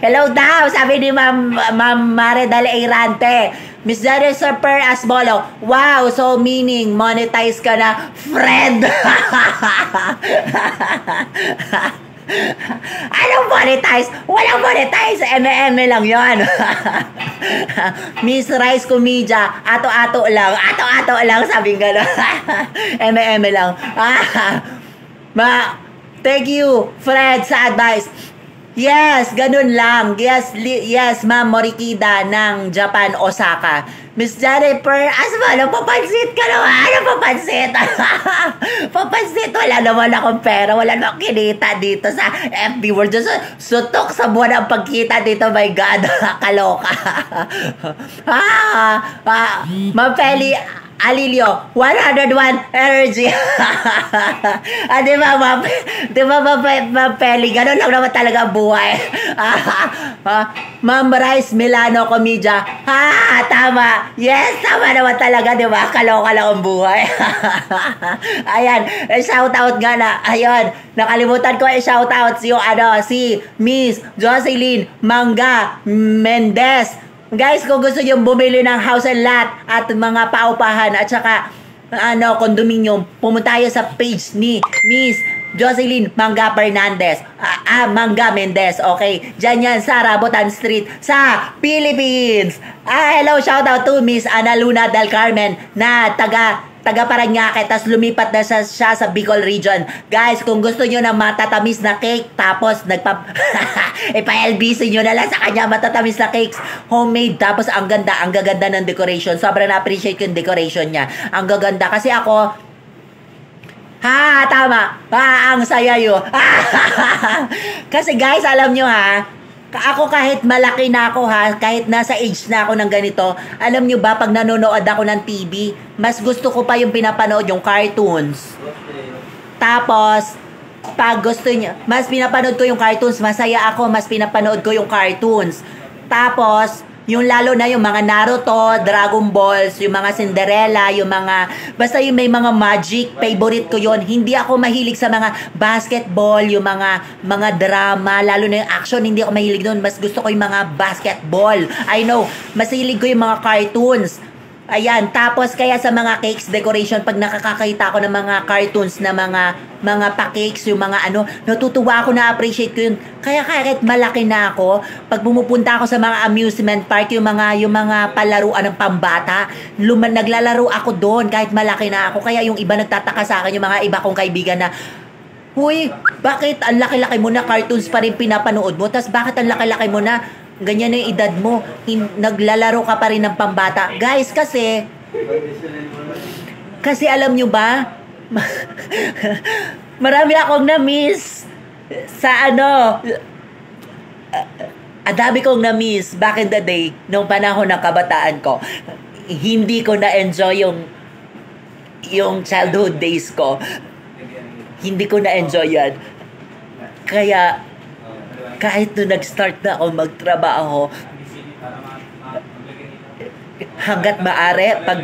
hello daw. Sabi ni Ma'am Maridel Eirante. Miss Jerry Per Asbolo. Wow, so meaning monetize ka na, friend. Anong monetize? Walang monetize. MM lang yon. Miss Rice Comedia. Ato-ato lang. Sabing gano'n. MM lang. Thank you, Fred, sa advice. Yes, ganun lang. Yes, Ma'am Morikida ng Japan, Osaka. Miss Jennifer, ano papansit ka naman? Ano papansit? Papansit, wala naman akong pera. Wala naman kinita dito sa FB World. Sutok sa buwan ang pagkita dito. My God, kaloka. Ma'am Feli Alilio, 101 energy. Di ba, Ma'am Feli? Ganun lang naman talaga ang buhay. Ma'am Rice Milano Comedia. Tama. Yes, tama naman talaga, di ba? Kaloka lang ang buhay. Ayan, shoutout nga na. Ayun, nakalimutan ko shoutout si Miss Jocelyn Manga Mendez. Guys, kung gusto nyo bumili ng house and lot at mga paupahan at saka condominium, pumunta tayo sa page ni Miss Jocelyn Manga Fernandez. Manga Mendez, okay? Diyan yan sa Rabotan Street sa Philippines. Hello, shout out to Miss Ana Luna Del Carmen na taga Paranaque, tas lumipat na siya sa Bicol region. Guys, kung gusto nyo ng matatamis na cake, tapos ipa-LBC nyo na lang sa kanya matatamis na cakes, homemade, tapos ang gaganda ng decoration. Sobrang na-appreciate ko yung decoration niya. Ang gaganda. Kasi ako, tama. Ang saya yun. Kasi guys, alam nyo ako kahit malaki na ako kahit nasa age na ako ng ganito, alam nyo ba, pag nanonood ako ng TV, mas gusto ko pa yung pinapanood yung cartoons. Tapos, pag gusto nyo, mas pinapanood ko yung cartoons, masaya ako, mas pinapanood ko yung cartoons. Tapos, yung lalo na yung mga Naruto, Dragon Balls, yung mga Cinderella, yung mga, basta yung may mga magic, favorite ko yon. Hindi ako mahilig sa mga basketball, yung mga drama, lalo na yung action, hindi ako mahilig doon. Mas gusto ko yung mga basketball. I know, mas hilig ko yung mga cartoons. Ayan, tapos kaya sa mga cakes decoration, pag nakakakita ako ng mga cartoons na mga pa-cakes, yung mga ano, natutuwa ako, na-appreciate ko yun. Kaya kahit malaki na ako, pag bumupunta ako sa mga amusement park, yung mga palaruan ng pambata, naglalaro ako doon kahit malaki na ako. Kaya yung iba nagtataka sa akin, yung mga iba kong kaibigan na, "Huy, bakit ang laki-laki mo na cartoons pa rin pinapanood mo? Tas bakit ang laki-laki mo na ganyan na yung edad mo, naglalaro ka pa rin ng pambata?" Guys, kasi alam nyo ba, marami akong na-miss sa ano, dami kong na-miss back in the day, nung panahon ng kabataan ko. Hindi ko na-enjoy yung childhood days ko. Hindi ko na-enjoy yan. Kaya, kahit nung nag-start na ako magtrabaho, hanggat maaari, pag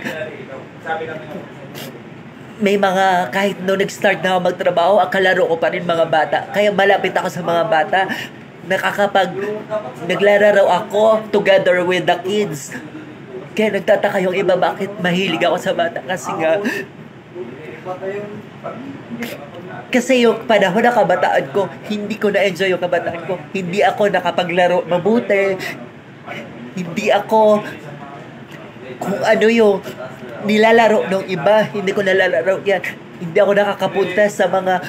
may mga, kahit nung nag-start na ako magtrabaho, ang kalaro ko pa rin mga bata. Kaya malapit ako sa mga bata. Naglalaro ako together with the kids. Kaya nagtataka yung iba bakit mahilig ako sa bata. Kasi yung panahon na kabataan ko, hindi ko na-enjoy yung kabataan ko. Hindi ako nakapaglaro mabuti. Hindi ako, kung ano yung nilalaro ng iba, hindi ko nalalaro yan. Hindi ako nakakapunta sa mga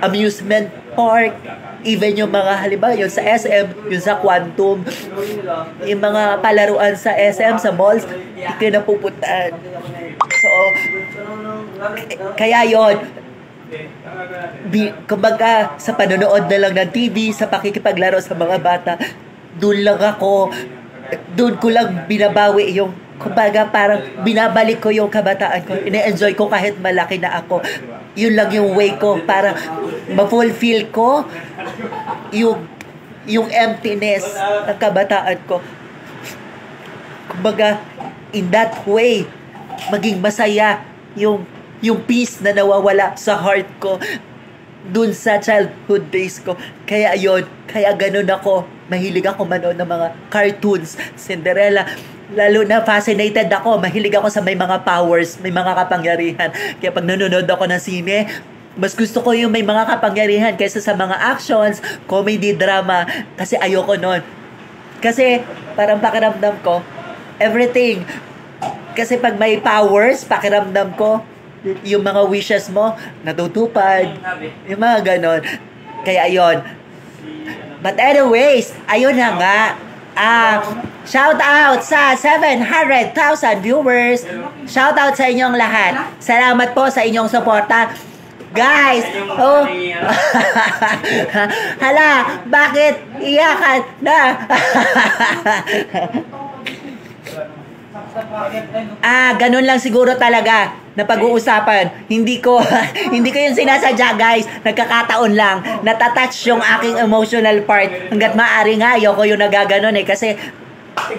amusement park. Even yung mga, halimbawa, yung sa SM, yung sa Quantum, yung mga palaruan sa SM, sa malls, hindi ko napupuntaan. So, kaya yon, kumbaga, sa panonood na lang ng TV, sa pakikipaglaro sa mga bata, doon ko lang binabawi yung, kumbaga, parang binabalik ko yung kabataan ko. Ine-enjoy ko kahit malaki na ako. Yun lang yung way ko para ma-fulfill ko yung emptiness ng kabataan ko. Kumbaga, in that way, maging masaya yung peace na nawawala sa heart ko dun sa childhood days ko. Kaya ganun ako. Mahilig ako manood ng mga cartoons, Cinderella. Lalo na fascinated ako. Mahilig ako sa may mga powers, may mga kapangyarihan. Kaya pag nanonood ako ng sine, mas gusto ko yung may mga kapangyarihan kaysa sa mga actions, comedy, drama. Kasi ayoko nun. Kasi parang pakiramdam ko, everything. Kasi pag may powers, pakiramdam ko, yung mga wishes mo, natutupad. Yung mga ganon. Kaya ayun. But anyways, ayun na nga. Shout out sa 700,000 viewers. Shout out sa inyong lahat. Salamat po sa inyong suporta. Guys, hala, bakit iyakan na? Ganun lang siguro talaga na pag-uusapan. Hindi ko yung sinasadya, guys. Nagkakataon lang. Natatouch yung aking emotional part. Hanggat maaari nga, ayoko yung nagaganon kasi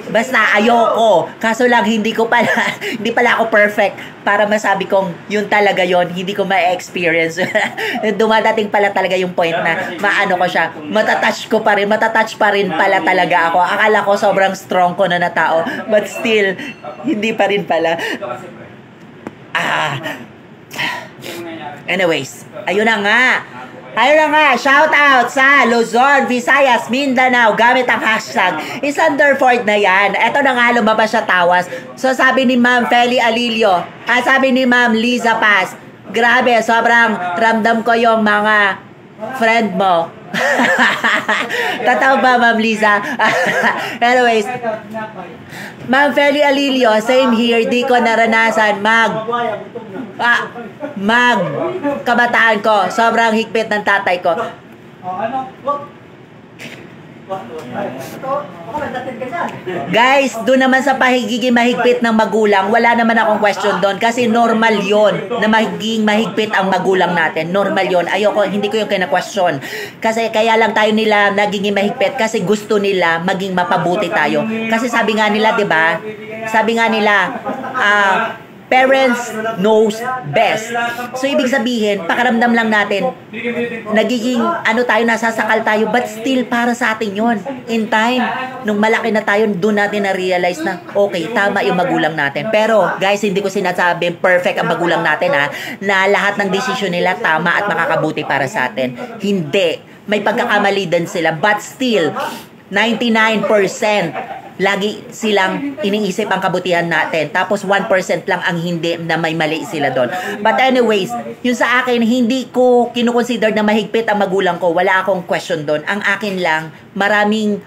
basta ayoko. Kaso lang, hindi pala ako perfect para masabi kong yun talaga yun. Hindi ko ma-experience. Dumadating pala talaga yung point na maano ko siya. Matatouch pa rin pala talaga ako. Akala ko sobrang strong ko na tao. But still, hindi pa rin pala. Anyways, ayun na nga. Shout out sa Luzon, Visayas, Mindanao, gamit ang hashtag. Isandurford na yan. Eto na nga, lumabas siya tawas. So sabi ni Ma'am Feli Alilio, sabi ni Ma'am Liza Paz, grabe, sobrang ramdam ko yung mga friend mo. Totoo ba, Ma'am Liza? Anyways, Ma'am Feli Alilio, same here, di ko naranasan kabataan ko. Sobrang higpit ng tatay ko. Guys, doon naman sa pahigiging mahigpit ng magulang, wala naman akong question doon kasi normal yon na magiging mahigpit ang magulang natin. Normal yon. Hindi ko yung kina-question. Kasi kaya lang tayo nila nagiging mahigpit kasi gusto nila maging mapabuti tayo. Kasi sabi nga nila, 'di ba? Sabi nga nila, Parents knows best. So, ibig sabihin, pakaramdam lang natin, nagiging, tayo, nasasakal tayo, but still, para sa atin yon. In time, nung malaki na tayo, doon natin na-realize na, okay, tama yung magulang natin. Pero, guys, hindi ko sinasabing perfect ang magulang natin, ha, na lahat ng desisyon nila tama at makakabuti para sa atin. Hindi. May pagkakamali din sila, but still, 99% lagi silang iniisip ang kabutihan natin. Tapos 1% lang ang hindi na may mali sila doon. But anyways, yung sa akin, hindi ko kinukonsider na mahigpit ang magulang ko. Wala akong question doon. Ang akin lang, maraming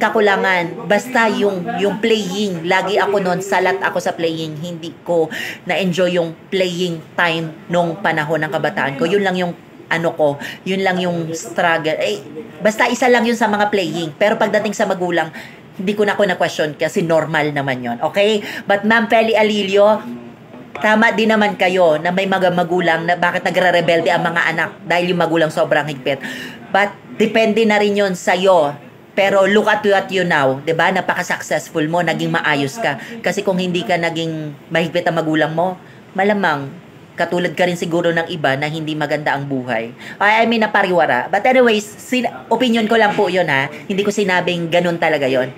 kakulangan. Basta yung playing, lagi ako noon, salat ako sa playing. Hindi ko na-enjoy yung playing time nung panahon ng kabataan ko. Yun lang yung yun lang yung struggle. Basta isa lang yun sa mga playing. Pero pagdating sa magulang, hindi ko na question kasi normal naman yun. Okay? But Ma'am Feli Alilio, tama din naman kayo na may mga magulang na bakit nagre-rebelde ang mga anak dahil yung magulang sobrang higpit. But depende na rin yun sa'yo. Pero look at you now, 'di ba? Napaka-successful mo, naging maayos ka. Kasi kung hindi ka naging mahigpit ang magulang mo, malamang katulad ka rin siguro ng iba na hindi maganda ang buhay. I mean, napariwara. But anyways, opinion ko lang po yun, ha. Hindi ko sinabing ganun talaga yon.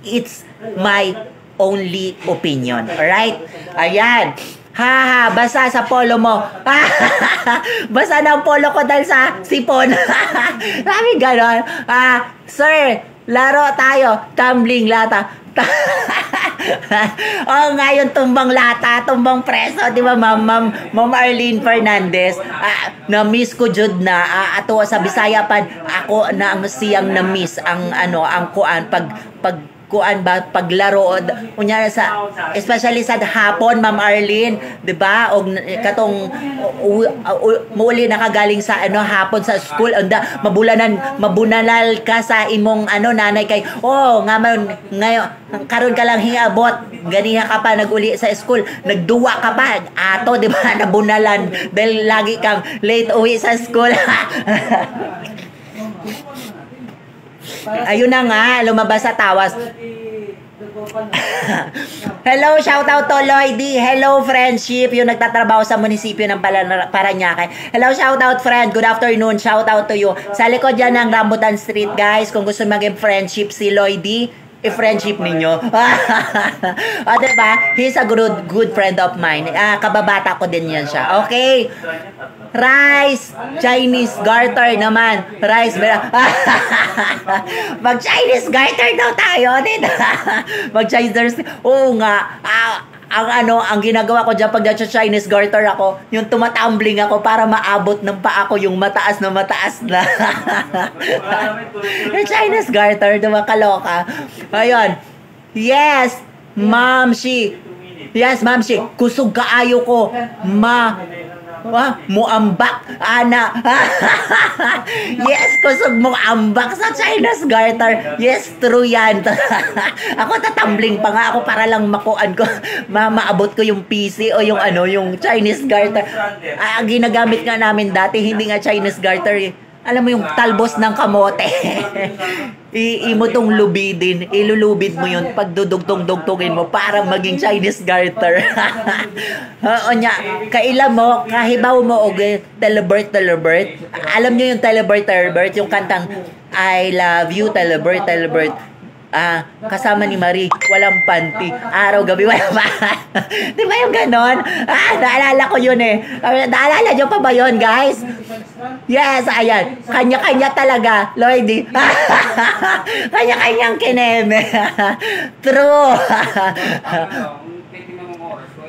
It's my only opinion. Alright? Ayan. Basa sa polo mo. Basa ng polo ko dahil sa sipon. Sabi ganon. Sir, laro tayo. Tumbling lata. Ngayon tumbang lata, tumbang preso, di ba, Ma'am Arlene Fernandez, na-miss ko jud na, ato sa Bisaya pan, ako na ang siyang na-miss, ang paglaro, kunya especially sa hapon, Ma'am Arlene, di ba, og katong muli nakagaling sa hapon sa school, mabunalal ka sa imong nanay kay, ngayon karon ka lang hiabot, ganiha ka pa naguli sa school, nagduwa ka pa ato, di ba, nabunalan dahil lagi kang late uwi sa school. Ayun na nga, lumabas sa tawas. Hello, shout out to Lloydie. Hello, friendship, yung nagtatrabaho sa munisipyo ng Parañaque. Hello, shout out friend. Good afternoon. Shout out to you. Sa likod yan ng Rambutan Street, guys. Kung gusto maging friendship si Lloydie, i-friendship ninyo. Diba? He's a good friend of mine. Kababata ko din yan siya. Okay? Rice, Chinese garter naman. Rice, mag-Chinese garter daw tayo. Mag-Chinese, oo nga. Ang ginagawa ko dyan pag Chinese garter ako, yung tumatumbling ako para maabot ng paa ko yung mataas na. Yung Chinese garter, diba, kaloka? Ayun. Yes, Ma'am Shi. Yes, Ma'am Shi. Kusog kaayo ko. Muambak, ana. Yes, kusog mo ambak sa Chinese garter. Yes, true yan. Ako tatumbling pa nga ako para lang makuan ko, maabot ko yung PC o yung Chinese garter. Ginagamit nga namin dati, hindi nga Chinese garter eh. Alam mo yung talbos ng kamote. Imo tong lubidin. Ilulubid mo yun pag dudugtong-dugtungin mo para maging Chinese garter. O nya, kailan mo, kahibaw mo og Telebert. Alam nyo yung Telebert, yung kantang I love you, Telebert. Kasama ni Marie, walang panty, araw-gabi, walang di ba yung ganon? Naalala ko yun eh. Naalala nyo pa ba yun, guys? Yes, ayan. Kanya-kanya talaga, Lloydie. Kanya-kanyang kineme. True.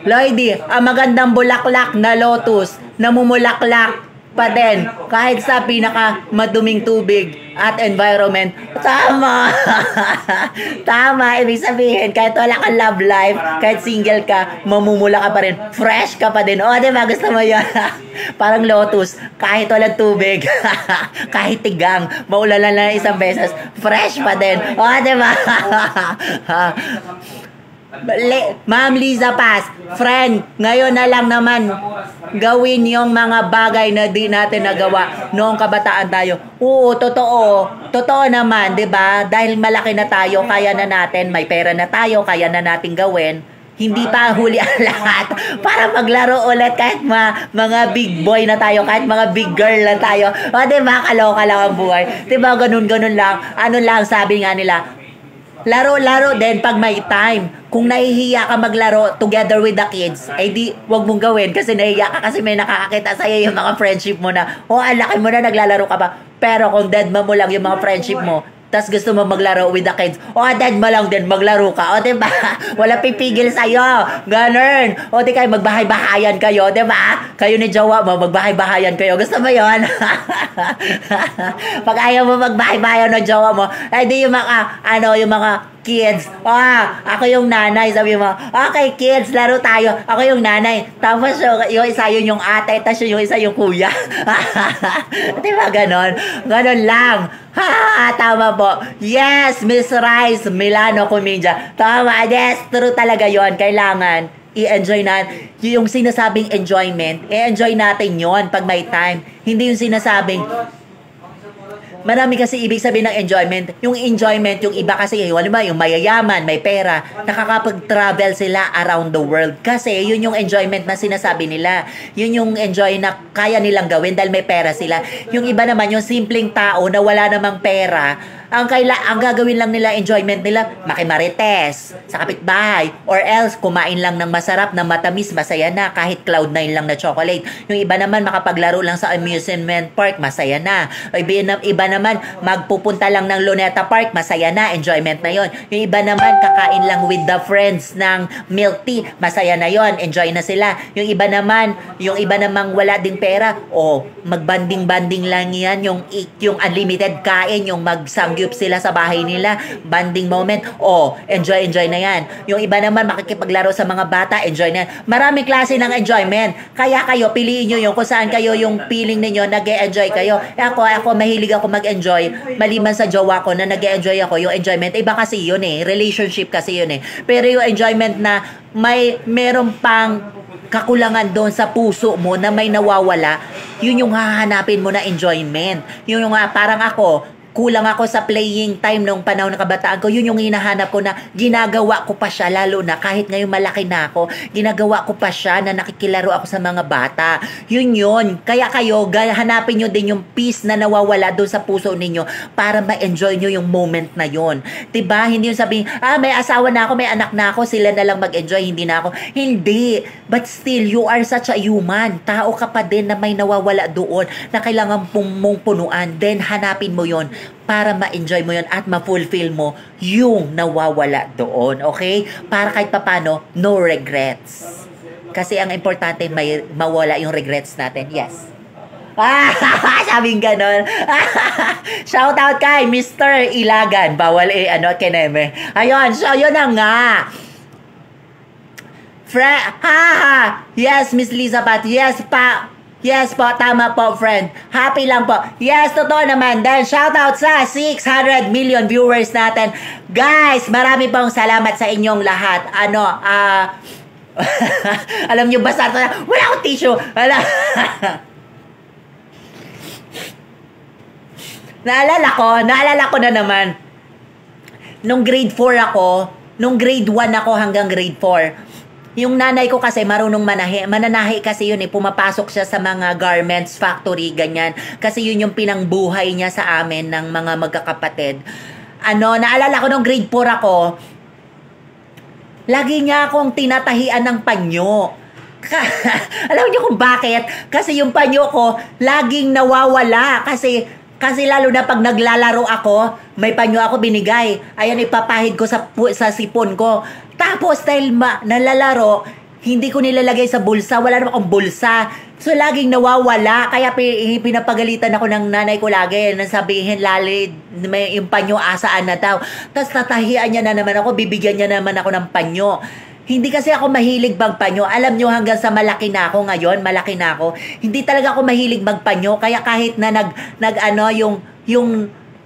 Lloydie, ang magandang bulaklak na lotus, namumulaklak pa din kahit sa pinaka maduming tubig at environment. Tama. Tama, ibig sabihin kahit wala kang love life, kahit single ka, mamumula ka pa rin, fresh ka pa din. Diba, gusto mo yun? Parang lotus, kahit walang tubig, kahit tigang, maulalan na isang beses, fresh pa din. Diba? Ma'am Liza Paz, friend, ngayon na lang naman gawin yung mga bagay na di natin nagawa noong kabataan tayo. Oo, totoo. Totoo naman, 'di ba? Dahil malaki na tayo, kaya na natin, may pera na tayo, kaya na natin gawin. hindi pa huli ang lahat para maglaro ulit kahit mga big boy na tayo, kahit mga big girl na tayo. O, diba? Kaloka lang ang buhay. Diba? Ganun lang. Ano lang, sabi nga nila, laro-laro din pag may time. Kung nahihiya ka maglaro together with the kids, eh di, wag mong gawin kasi nahihiya ka kasi may nakakakita sa'yo yung mga friendship mo na, ang laki mo na naglalaro ka pa. Pero kung dead mo lang yung mga friendship mo, tas gusto mo maglaro with the kids, dead mo lang din, maglaro ka. O, diba? Wala pipigil sa'yo. Ganun. O, di kayo, magbahay-bahayan kayo, diba? Kayo ni jowa mo, magbahay-bahayan kayo. Gusto mo yon? Pag ayaw mo magbahay-bahayan ng jowa mo, ay di yung mga kids. Ako yung nanay. Sabi mo, okay, kids, laro tayo. Ako yung nanay. Tapos yung isa yun yung ate, tapos yung isa yung kuya. Diba ganon? Ganon lang. Tama po. Yes, Miss Rice, Milano Comedia. Tama, yes, true talaga yon. Kailangan i-enjoy natin. Yung sinasabing enjoyment, i-enjoy natin yon pag may time. Hindi yung sinasabing, marami kasi ibig sabihin ng enjoyment. Yung enjoyment, yung iba kasi, ba, yung mayayaman, may pera, nakakapag-travel sila around the world. Kasi yun yung enjoyment na sinasabi nila. Yun yung enjoy na kaya nilang gawin dahil may pera sila. Yung iba naman, yung simpleng tao na wala namang pera, ang gagawin lang nila, enjoyment nila, makimarites sa kapitbahay, or else kumain lang ng masarap na matamis, masaya na, kahit Cloud9 lang na chocolate. Yung iba naman makapaglaro lang sa amusement park, masaya na. Iba naman magpupunta lang ng Luneta Park, masaya na, enjoyment na yon. Yung iba naman kakain lang with the friends ng milk tea, masaya na yon, enjoy na sila. Yung iba namang wala ding pera, magbanding-banding lang yan, yung unlimited kain, yung magsangyup sila sa bahay nila, banding moment, enjoy na yan. Yung iba naman makikipaglaro sa mga bata, enjoy na yan. Maraming klase ng enjoyment. Kaya kayo, piliin nyo yung kung saan kayo yung feeling ninyo, nag-e-enjoy kayo. Ako mahilig ako mag-enjoy, maliban sa jowa ko na nag-e-enjoy ako, yung enjoyment, iba kasi yun relationship kasi yun Pero yung enjoyment na meron pang kakulangan doon sa puso mo na may nawawala, yun yung hahanapin mo na enjoyment. Yun yung parang ako, kulang ako sa playing time nung panahon ng kabataan ko. Yun yung hinahanap ko na ginagawa ko pa siya, lalo na kahit ngayon malaki na ako, ginagawa ko pa siya na nakikilaro ako sa mga bata. Yun. Kaya kayo, hanapin nyo din yung peace na nawawala doon sa puso ninyo para ma-enjoy nyo yung moment na yun. Diba? Hindi yung sabihin, may asawa na ako, may anak na ako, sila na lang mag-enjoy, hindi na ako. Hindi. But still, you are such a human. Tao ka pa din na may nawawala doon na kailangan mong punuan. Then, hanapin mo yon para ma-enjoy mo yon at ma-fulfill mo yung nawawala doon. Okay? Para kahit papano, no regrets. Kasi ang importante, may mawala yung regrets natin. Yes. Sabing ganon. Shout out kay Mr. Ilagan. Bawal kineme. Ayun, so yun na nga. Yes, Miss Liza Pat. Yes po, tama po, friend. Happy lang po. Yes, totoo naman. Then, shoutout sa 600 million viewers natin. Guys, marami pong salamat sa inyong lahat. Alam nyo ba sa wala akong tissue. Naalala ko na naman. Nung grade 4 ako, nung grade 1 ako hanggang grade 4, yung nanay ko kasi marunong mananahi kasi yun pumapasok siya sa mga garments factory, ganyan. Kasi yun yung pinangbuhay niya sa amin ng mga magkakapatid. Naalala ko nung grade 4 ako, lagi niya akong tinatahian ng panyo. Alam niyo kung bakit? Kasi yung panyo ko, laging nawawala. Kasi lalo na pag naglalaro ako, may panyo ako binigay. Ayan, ipapahid ko sa sipon ko. Tapos dahil nalalaro, hindi ko nilalagay sa bulsa. Wala naman akong bulsa. So, laging nawawala. Kaya pinapagalitan ako ng nanay ko lagi. Nasabihin, Lali, yung panyo asaan na daw. Tapos tatahian niya na naman ako. Bibigyan niya naman ako ng panyo. Hindi kasi ako mahilig magpanyo. Alam nyo, hanggang sa malaki na ako ngayon, hindi talaga ako mahilig magpanyo. Kaya kahit na yung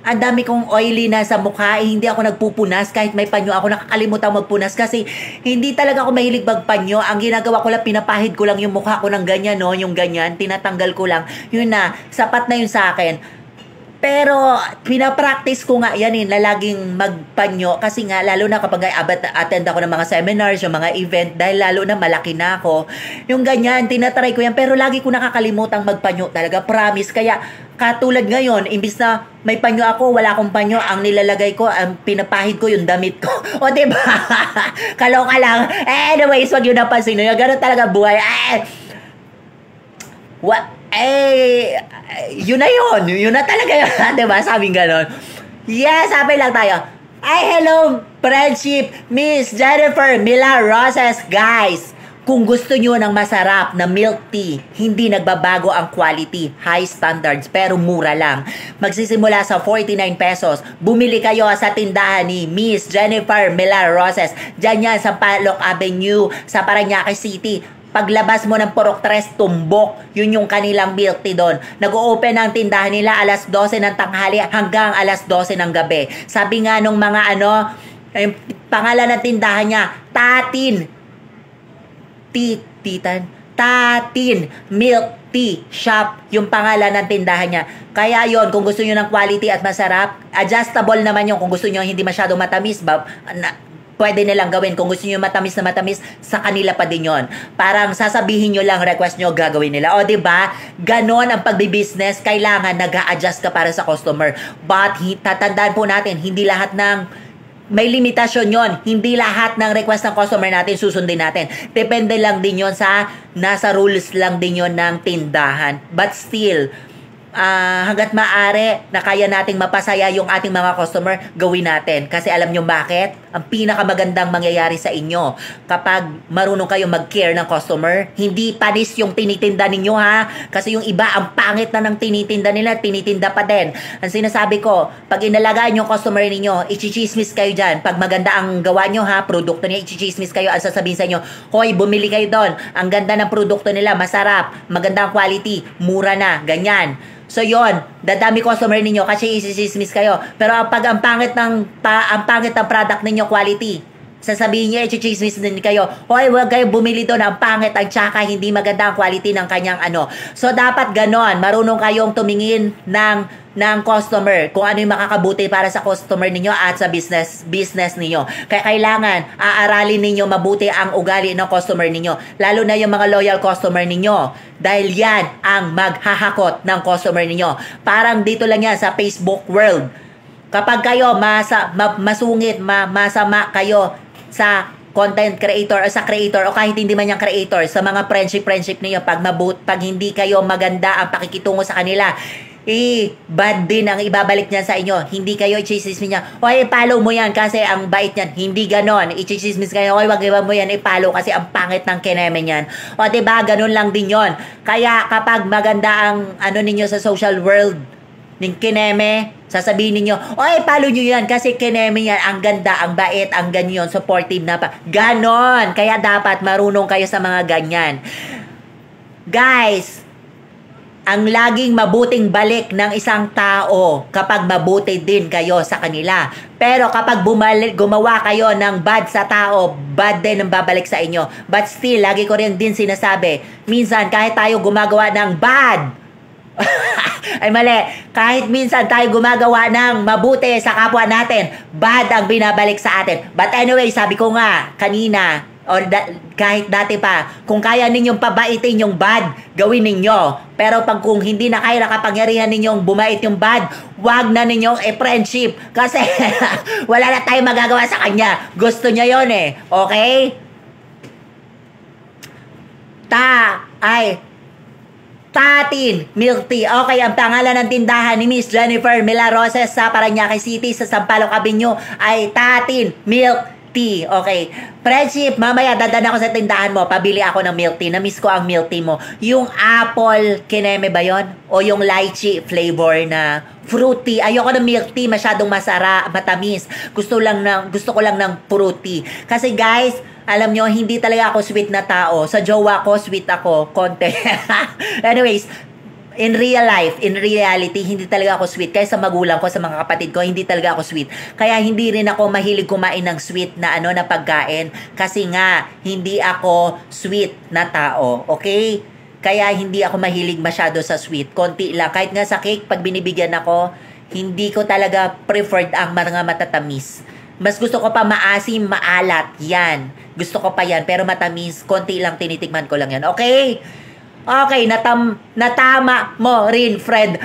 ang dami kong oily na sa mukha, hindi ako nagpupunas kahit may panyo ako, nakakalimutan magpunas kasi hindi talaga ako mahilig magpanyo. Ang ginagawa ko lang, pinapahid ko lang yung mukha ko ng ganyan, yung ganyan, tinatanggal ko lang. Yun na, sapat na yun sa akin. Pero pinapractice ko nga yan na laging magpanyo kasi nga lalo na kapag attend ako ng mga seminars, yung mga event, dahil lalo na malaki na ako. Yung ganyan, tinatry ko yan pero lagi ko nakakalimutang magpanyo talaga, promise. Kaya katulad ngayon, imbis na may panyo ako, wala akong panyo, ang nilalagay ko, ang pinapahid ko yung damit ko. O diba? Kaloka lang. Anyways, wag yun napansin. Ganun talaga buhay. Yun na yun. Yun na talaga yun. Diba? Sabing ganon. Yes, sabi lang tayo. Hello, friendship, Miss Jennifer Mila Roses. Guys, kung gusto nyo ng masarap na milk tea, hindi nagbabago ang quality, high standards, pero mura lang. Magsisimula sa 49 pesos. Bumili kayo sa tindahan ni Miss Jennifer Mila Roses. Diyan yan sa Palok Avenue, sa Parañaque City. Paglabas mo ng Purok 3, tumbok. Yun yung kanilang milk tea doon. Nag-o-open ang tindahan nila alas 12 ng tanghali hanggang alas 12 ng gabi. Sabi nga nung mga yung pangalan ng tindahan niya, Tatin Milk Tea Shop, yung pangalan ng tindahan niya. Kaya yon, kung gusto niyo ng quality at masarap, adjustable naman yung kung gusto niyo hindi masyado matamis, pwede nilang gawin. Kung gusto niyo matamis na matamis, sa kanila pa din yon. Parang sasabihin niyo lang, request niyo, gagawin nila. O, diba? Ganon ang pagbibusiness. Kailangan nag-a-adjust ka para sa customer. But, tatandaan po natin, hindi lahat ng may limitasyon yon. Hindi lahat ng request ng customer natin susundin natin. Depende lang din yon sa nasa rules lang din yon ng tindahan. But still, hanggat maaari na kaya nating mapasaya yung ating mga customer, gawin natin. Kasi alam nyo bakit? Ang pinakamagandang mangyayari sa inyo kapag marunong kayo mag-care ng customer, hindi panis yung tinitinda ninyo ha. Kasi yung iba, ang pangit na ng tinitinda nila, tinitinda pa din. Ang sinasabi ko, pag inalagaan yung customer ninyo, ichichismis kayo dyan. Pag maganda ang gawa nyo ha, produkto niya, ichichismis kayo. Ang sasabihin sa inyo, hoy, bumili kayo doon. Ang ganda ng produkto nila, masarap, maganda ang quality, mura na, ganyan. So yon, dadami customer ninyo kasi isisismis kayo. Pero pag ang pangit ng product ninyo quality, sasabihin niya, i-chismis din kayo. Hoy, wag kayo bumili doon, ang pangit at saka hindi maganda ang quality ng kanyang So dapat ganon, marunong kayong tumingin ng customer, kung ano yung makakabuti para sa customer ninyo at sa business ninyo. Kaya kailangan aaralin ninyo mabuti ang ugali ng customer ninyo, lalo na yung mga loyal customer ninyo, dahil yan ang maghahakot ng customer ninyo. Parang dito lang yan sa Facebook world. Kapag kayo masungit, masama kayo sa content creator o sa creator o kahit hindi man yung creator, sa mga friendship niyo, pag hindi kayo maganda ang pakikitungo sa kanila, bad din ang ibabalik niya sa inyo. Hindi kayo i-chismis niya, oy, follow mo yan kasi ang bait niyan. Hindi ganon. I-chismis kayo, oy, wag mo yan i-follow kasi ang pangit ng kineme niyan. O diba, ganon lang din yon. Kaya kapag maganda ang ninyo sa social world ng kineme, sasabihin ninyo, oy, follow nyo yan kasi kineme yan, ang ganda, ang bait, ang ganyan, supportive na pa. Ganon. Kaya dapat marunong kayo sa mga ganyan. Guys, ang laging mabuting balik ng isang tao kapag mabuti din kayo sa kanila. Pero kapag gumawa kayo ng bad sa tao, bad din ang babalik sa inyo. But still, lagi ko rin din sinasabi, minsan kahit tayo gumagawa ng bad, ay mali, kahit minsan tayo gumagawa ng mabuti sa kapwa natin, bad ang binabalik sa atin. But anyway, sabi ko nga kanina, kahit dati pa, kung kaya ninyong pabaitin yung bad, gawin ninyo. Pero kung hindi na kaya nakapangyarihan ninyong bumait yung bad, wag na ninyong friendship. Kasi wala na tayong magagawa sa kanya. Gusto niya yon eh. Okay? Tatin Milk Tea. Okay, ang pangalan ng tindahan ni Miss Jennifer Mila Roses sa Parañaque City sa Sampaloc Avenue ay Tatin Milk Tea. Okay. Friendship, mamaya dadan ako sa tindahan mo, pabili ako ng milk tea. Na-miss ko ang milk tea mo. Yung apple kineme ba yon? O yung lychee flavor na fruity. Ayoko ng milk tea, masyadong matamis. Gusto ko lang ng fruity. Kasi guys, alam nyo, hindi talaga ako sweet na tao. Sa jowa ko, sweet ako. Konti. Anyways, in real life, in reality, hindi talaga ako sweet. Kaya sa magulang ko, sa mga kapatid ko, hindi talaga ako sweet. Kaya hindi rin ako mahilig kumain ng sweet na na pagkain. Kasi nga, hindi ako sweet na tao. Okay? Kaya hindi ako mahilig masyado sa sweet. Konti lang. Kahit nga sa cake, pag binibigyan ako, Hindi ko talaga preferred ang mga matatamis. Mas gusto ko pa maasim, maalat. Yan. Gusto ko pa yan. Pero matamis, konti lang tinitikman ko lang yan. Okay? Okay, natama mo rin, Fred.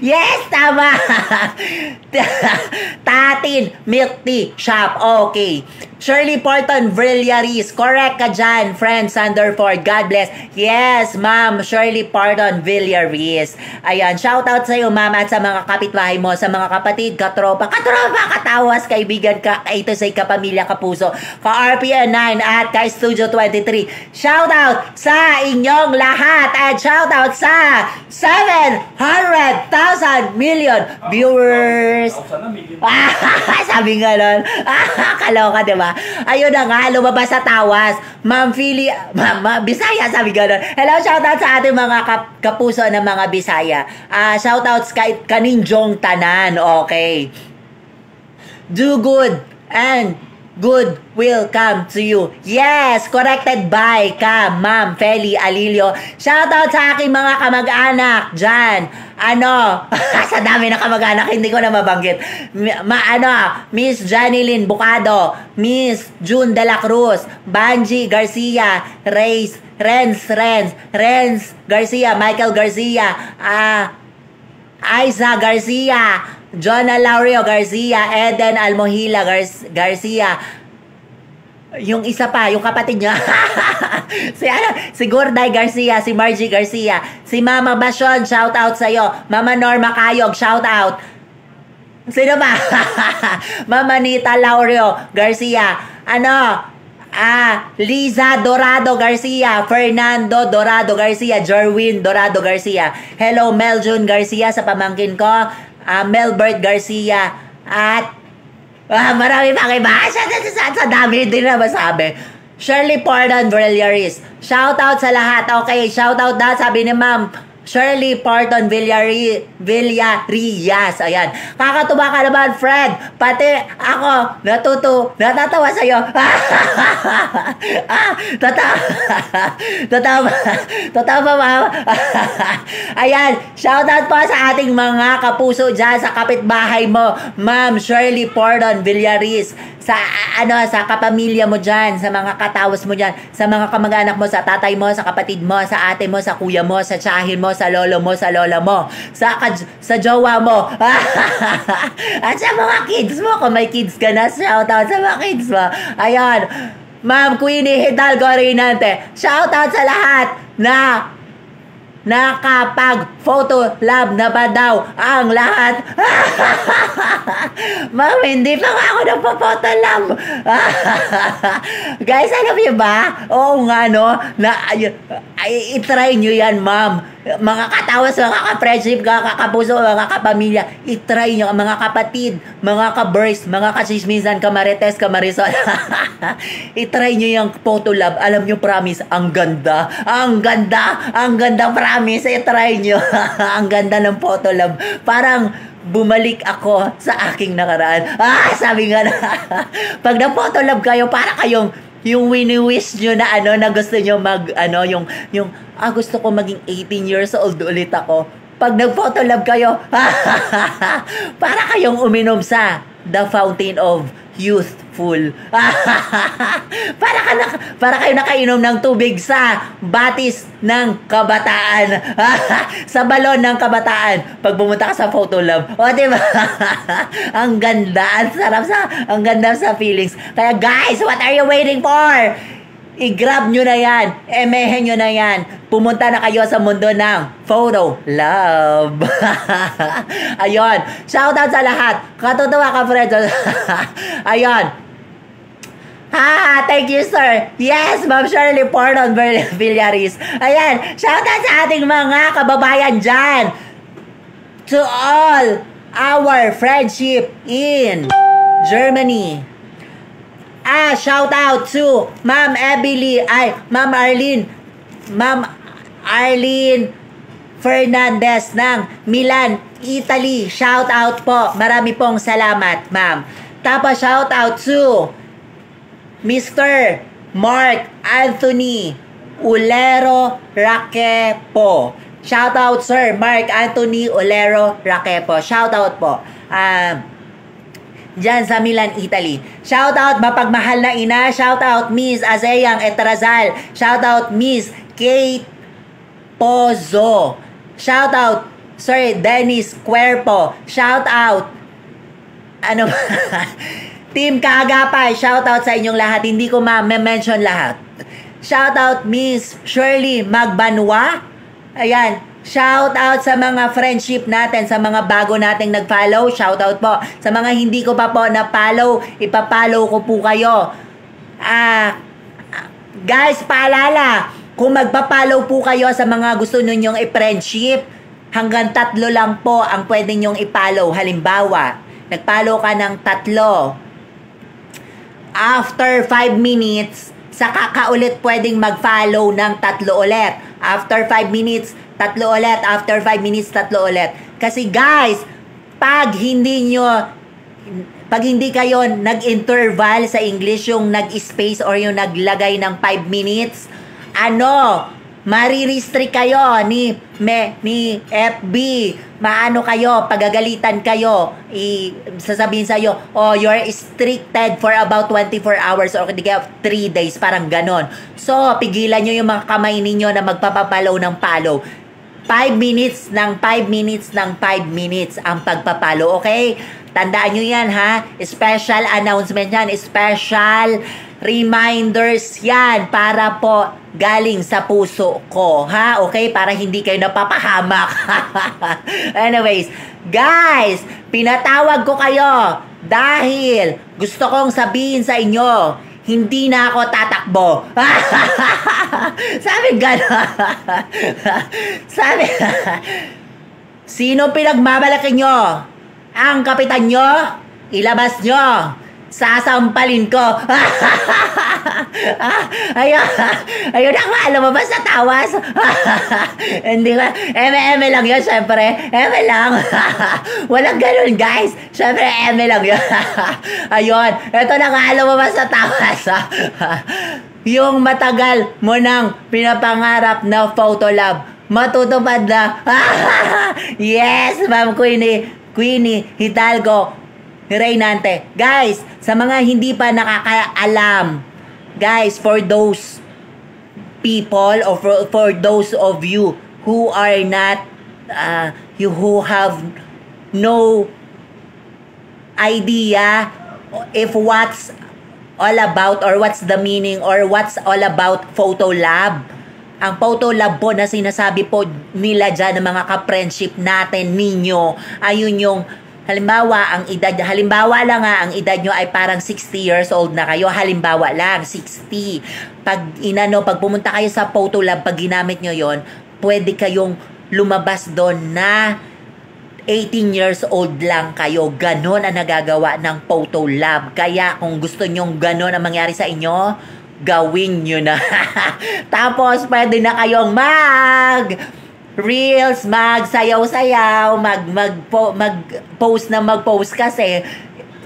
Yes, tama. Tatin, milk tea, shop. Okay. Shirley Porton, Villaris. Correct ka dyan, friend Sanderford. God bless. Yes, ma'am. Shirley Porton, Villaris. Ayan, shout out sa iyo, ma'am, at sa mga kapitbahay mo, sa mga kapatid, katropa, katawas, kaibigan ka, ito sa kapamilya, kapuso, ka-RPN 9 at ka-Studio 23. Shout out sa inyong lahat at shout out sa 700,000 million viewers. Sabi nga nun. Kaloka, diba? Ayun na nga, lumabas sa tawas. Ma'am Philly, Ma'am Bisaya, sabi nga nun. Hello, shout out sa ating mga kapuso ng mga Bisaya. Shout out kaninjong tanan. Okay. Do good and good will come to you. Yes, corrected by ka, Ma'am Feli Alilio. Shoutout sa aking mga kamag-anak dyan. Sa dami ng kamag-anak, hindi ko na mabanggit. Miss Janilyn Bukado, Miss June De La Cruz, Banji Garcia, Renz Garcia, Michael Garcia, Aiza Garcia, Jonah Laureo Garcia, Eden Almohila Garcia. Yung isa pa, yung kapatid niya. si Gorday Garcia, si Margie Garcia, si Mama Basyon, shout out sa iyo. Mama Norma Kayog, shout out. Sino ba? Mama Nita Laureo Garcia. Liza Dorado Garcia, Fernando Dorado Garcia, Jerwin Dorado Garcia. Hello Meljun Garcia sa pamangkin ko. Melbert Garcia at marami pang iba. Sa dami din na masabi. Shirley Porton Villaris. Shout out sa lahat. Okay, shout out na sabi ni Ma'am Shirley Porton Villarias. Ayan. Kakatuwa ka naman, Fred. Pati ako, natatawa sa'yo. Totoo ba, ma'am? Ayan. Shoutout po sa ating mga kapuso dyan sa kapitbahay mo, Ma'am Shirley Porton Villaris. Sa kapamilya mo dyan, sa mga katawas mo dyan, sa mga kamag-anak mo, sa tatay mo, sa kapatid mo, sa ate mo, sa kuya mo, sa tiyahin mo, sa lolo mo, sa lola mo, sa jowa mo, at sa mga kids mo, kung may kids ka na, shoutout sa mga kids mo. Ayan, Ma'am Queenie Hidalgo Reynante, shoutout sa lahat na nakapag-photo lab na ba daw ang lahat? Ma'am, hindi pa nga ako nagpa-photo lab. Guys, alam niyo ba? Oo nga, no? I-try nyo yan, ma'am. Mga katawas, mga ka-friendship, mga kakapuso, mga kapamilya, i-try nyo, mga kapatid, mga ka-burst, mga ka-chismisan, kamarites, kamarisol. I-try nyo yung photo lab. Alam nyo, promise, ang ganda. Ang ganda, promise. I-try nyo. Ang ganda ng photo lab. Parang bumalik ako sa aking nakaraan. Sabi nga na, pag na-photo lab kayo, para kayong yung wini-wish nyo na na gusto nyo gusto ko maging 18 years old ulit ako. Pag nag-photo lab kayo, para kayong uminom sa The Fountain of Youthful. Para kayo nakainom ng tubig sa batis ng kabataan. Sa balon ng kabataan. Pag bumunta ka sa photo lab. O, diba? Ang ganda. Ang ganda sa feelings. Kaya guys, what are you waiting for? I-grab nyo na yan. Emehin nyo na yan. Pumunta na kayo sa mundo ng photo love. Ayun. Shoutout sa lahat. Katutuwa ka, friends. Ayun. Thank you, sir. Yes, Ma'am Shirley Porton Villaris. Ayan. Shoutout sa ating mga kababayan dyan. To all our friendship in Germany. Shout out to Ma'am Ma'am Arlene Fernandez ng Milan, Italy. Shout out po. Marami pong salamat, ma'am. Tapos shout out to Mr. Mark Anthony Ulero Raquepo. Shoutout Sir Mark Anthony Olero Raquepo. Shoutout po. Diyan sa Milan, Italy. Shoutout mapagmahal na ina. Shoutout Miss Azeyang Etrazal. Shoutout Miss Kate Pozo. Shoutout Sir Dennis Cuerpo. Shoutout ano Team Kaagapay. Shoutout sa inyong lahat. Hindi ko ma-mention lahat. Shoutout Miss Shirley Magbanwa. Ayan. Shout out sa mga friendship natin, sa mga bago nating nag-follow. Shout out po. Sa mga hindi ko pa po na-follow, ipapollow ko po kayo. Guys, paalala, kung magpa-follow po kayo sa mga gusto ninyong i-friendship, hanggang 3 lang po ang pwede nyong i-follow. Halimbawa, nag-follow ka ng 3. After 5 minutes, saka ka ulit pwedeng mag-follow ng 3 ulit. After 5 minutes, 3 ulit. After 5 minutes, 3 ulit. Kasi guys, pag hindi kayo nag-interval sa English, yung nag-space or yung naglagay ng 5 minutes, marirestrict kayo ni FB. Maano kayo, pagagalitan kayo, sasabihin sa'yo, you're restricted for about 24 hours or hindi kaya 3 days, parang ganon. So, pigilan nyo yung mga kamay ninyo na magpapapalaw ng follow. 5 minutes ng 5 minutes ng 5 minutes ang pagpapalo, okay? Tandaan nyo yan, ha? Special announcement yan, special reminders yan para po galing sa puso ko, ha? Okay? Para hindi kayo napapahamak. Anyways, guys, pinatawag ko kayo dahil gusto kong sabihin sa inyo, hindi na ako tatakbo. Sabi gano'n. Sabi, sino pinagmamalaki nyo? Ang kapitan nyo? Ilabas nyo. Sasampalin ko. Ayun ako, alam mo ba sa tawas? Hindi ba? Eme lang yun, syempre. Eme lang. Walang ganun, guys. Syempre, eme lang yun. Ayun. Ito na nga, alam mo ba sa tawas? Yung matagal mo nang pinapangarap na photo lab, matutupad na. Yes, Ma'am Queenie Hidalgo Reynante. Guys, sa mga hindi pa nakakaalam, guys, for those people or for those of you who are not, who have no idea if what's all about or what's the meaning or what's all about photo lab. Ang photo lab po na sinasabi po nila dyan ng mga ka-friendship natin ninyo, ayun yung halimbawa, halimbawa lang ang edad nyo ay parang 60 years old na kayo. Halimbawa lang, 60. Pag pumunta kayo sa photo lab, pag ginamit nyo yon, pwede kayong lumabas doon na 18 years old lang kayo. Ganon ang nagagawa ng photo lab. Kaya kung gusto nyong ganon ang mangyari sa inyo, gawin nyo na. Tapos, pwede na kayong reels, magsayaw-sayaw, mag-post kasi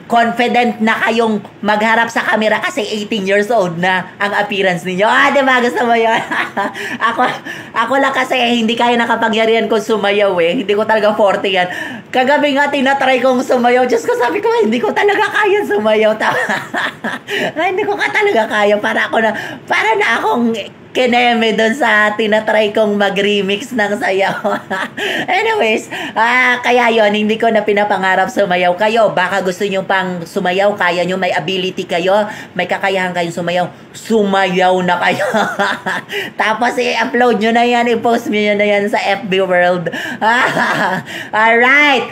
confident na kayong magharap sa camera kasi 18 years old na ang appearance ninyo. Diba? Gusto mo yun? ako lang kasi hindi kaya nakapagyarihan kung sumayaw eh. Hindi ko talaga 40 yan. Kagabi nga tinatry kong sumayaw. Diyos ko, sabi ko, hindi ko talaga kaya sumayaw. Hindi ko talaga kaya. Para na akong kineme doon sa tinatry kong mag-remix ng sayaw. Anyways, kaya yon, hindi ko na pinapangarap sumayaw kayo. Baka gusto nyo pang sumayaw, kaya nyo, may ability kayo, may kakayahan kayong sumayaw na kayo. Tapos i-upload nyo na yan, i-post nyo na yan sa FB World. Alright.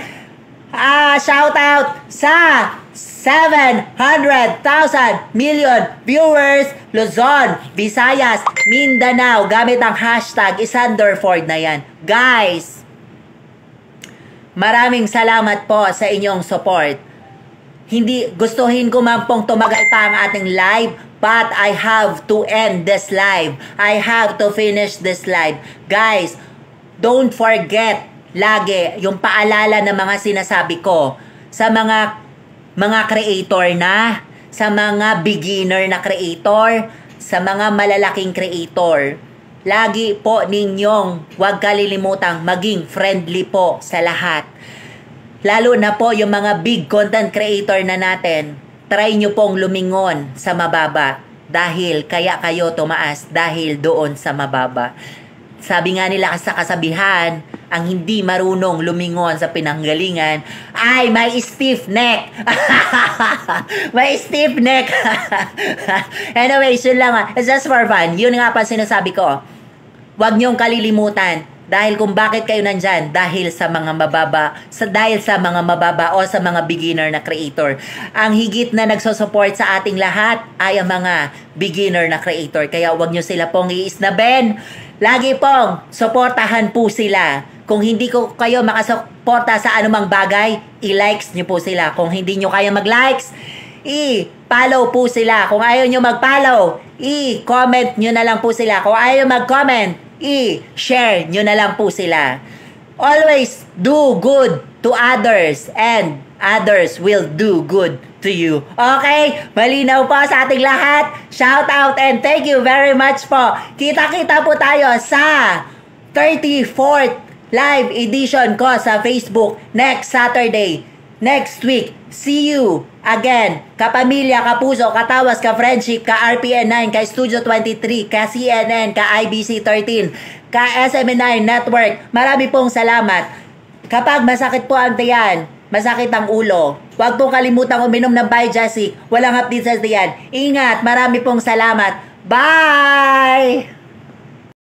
Shout out sa 700,000 million viewers, Luzon, Visayas, Mindanao, gamit ang hashtag #Isandorford na yan. Guys, maraming salamat po sa inyong support. Hindi, gustuhin ko man pong tumagal pa ang ating live, but I have to end this live. I have to finish this live. Guys, don't forget lagi yung paalala ng mga sinasabi ko sa mga creator na, sa mga beginner na creator, sa mga malalaking creator. lagi po ninyong huwag kalilimutang maging friendly po sa lahat. Lalo na po yung mga big content creator na natin, try nyo pong lumingon sa mababa dahil kaya kayo tumaas dahil doon sa mababa. Sabi nga nila sa kasabihan, ang hindi marunong lumingon sa pinanggalingan ay may stiff neck. May stiff neck. Anyways, yun lang. It's just for fun. Yun nga pa sinasabi ko. Huwag niyong kalilimutan dahil kung bakit kayo nandyan, dahil sa mga mababa o sa mga beginner na creator. Ang higit na nagsosupport sa ating lahat ay ang mga beginner na creator. Kaya huwag niyo sila pong iisnaben. Lagi pong suportahan po sila. Kung hindi ko kayo makasuporta sa anumang bagay, i-likes niyo po sila. Kung hindi niyo kaya mag-likes, i-follow po sila. Kung ayaw niyo mag-follow, i-comment niyo na lang po sila. Kung ayaw mag-comment, i-share nyo na lang po sila. Always do good to others and others will do good to you. Okay? Malinaw po sa ating lahat. Shout out and thank you very much po. Kita-kita po tayo sa 34th live edition ko sa Facebook next Saturday. Next week. See you again. Kapamilya, kapuso, katawas, ka-friendship, ka-RPN9, ka-Studio 23, ka-CNN, ka-IBC 13, ka-SMN9 Network. Marami pong salamat. Kapag masakit po ang tiyan, masakit ang ulo, huwag pong kalimutang uminom ng Biojesic. Walang update sa tiyan. Ingat. Marami pong salamat. Bye!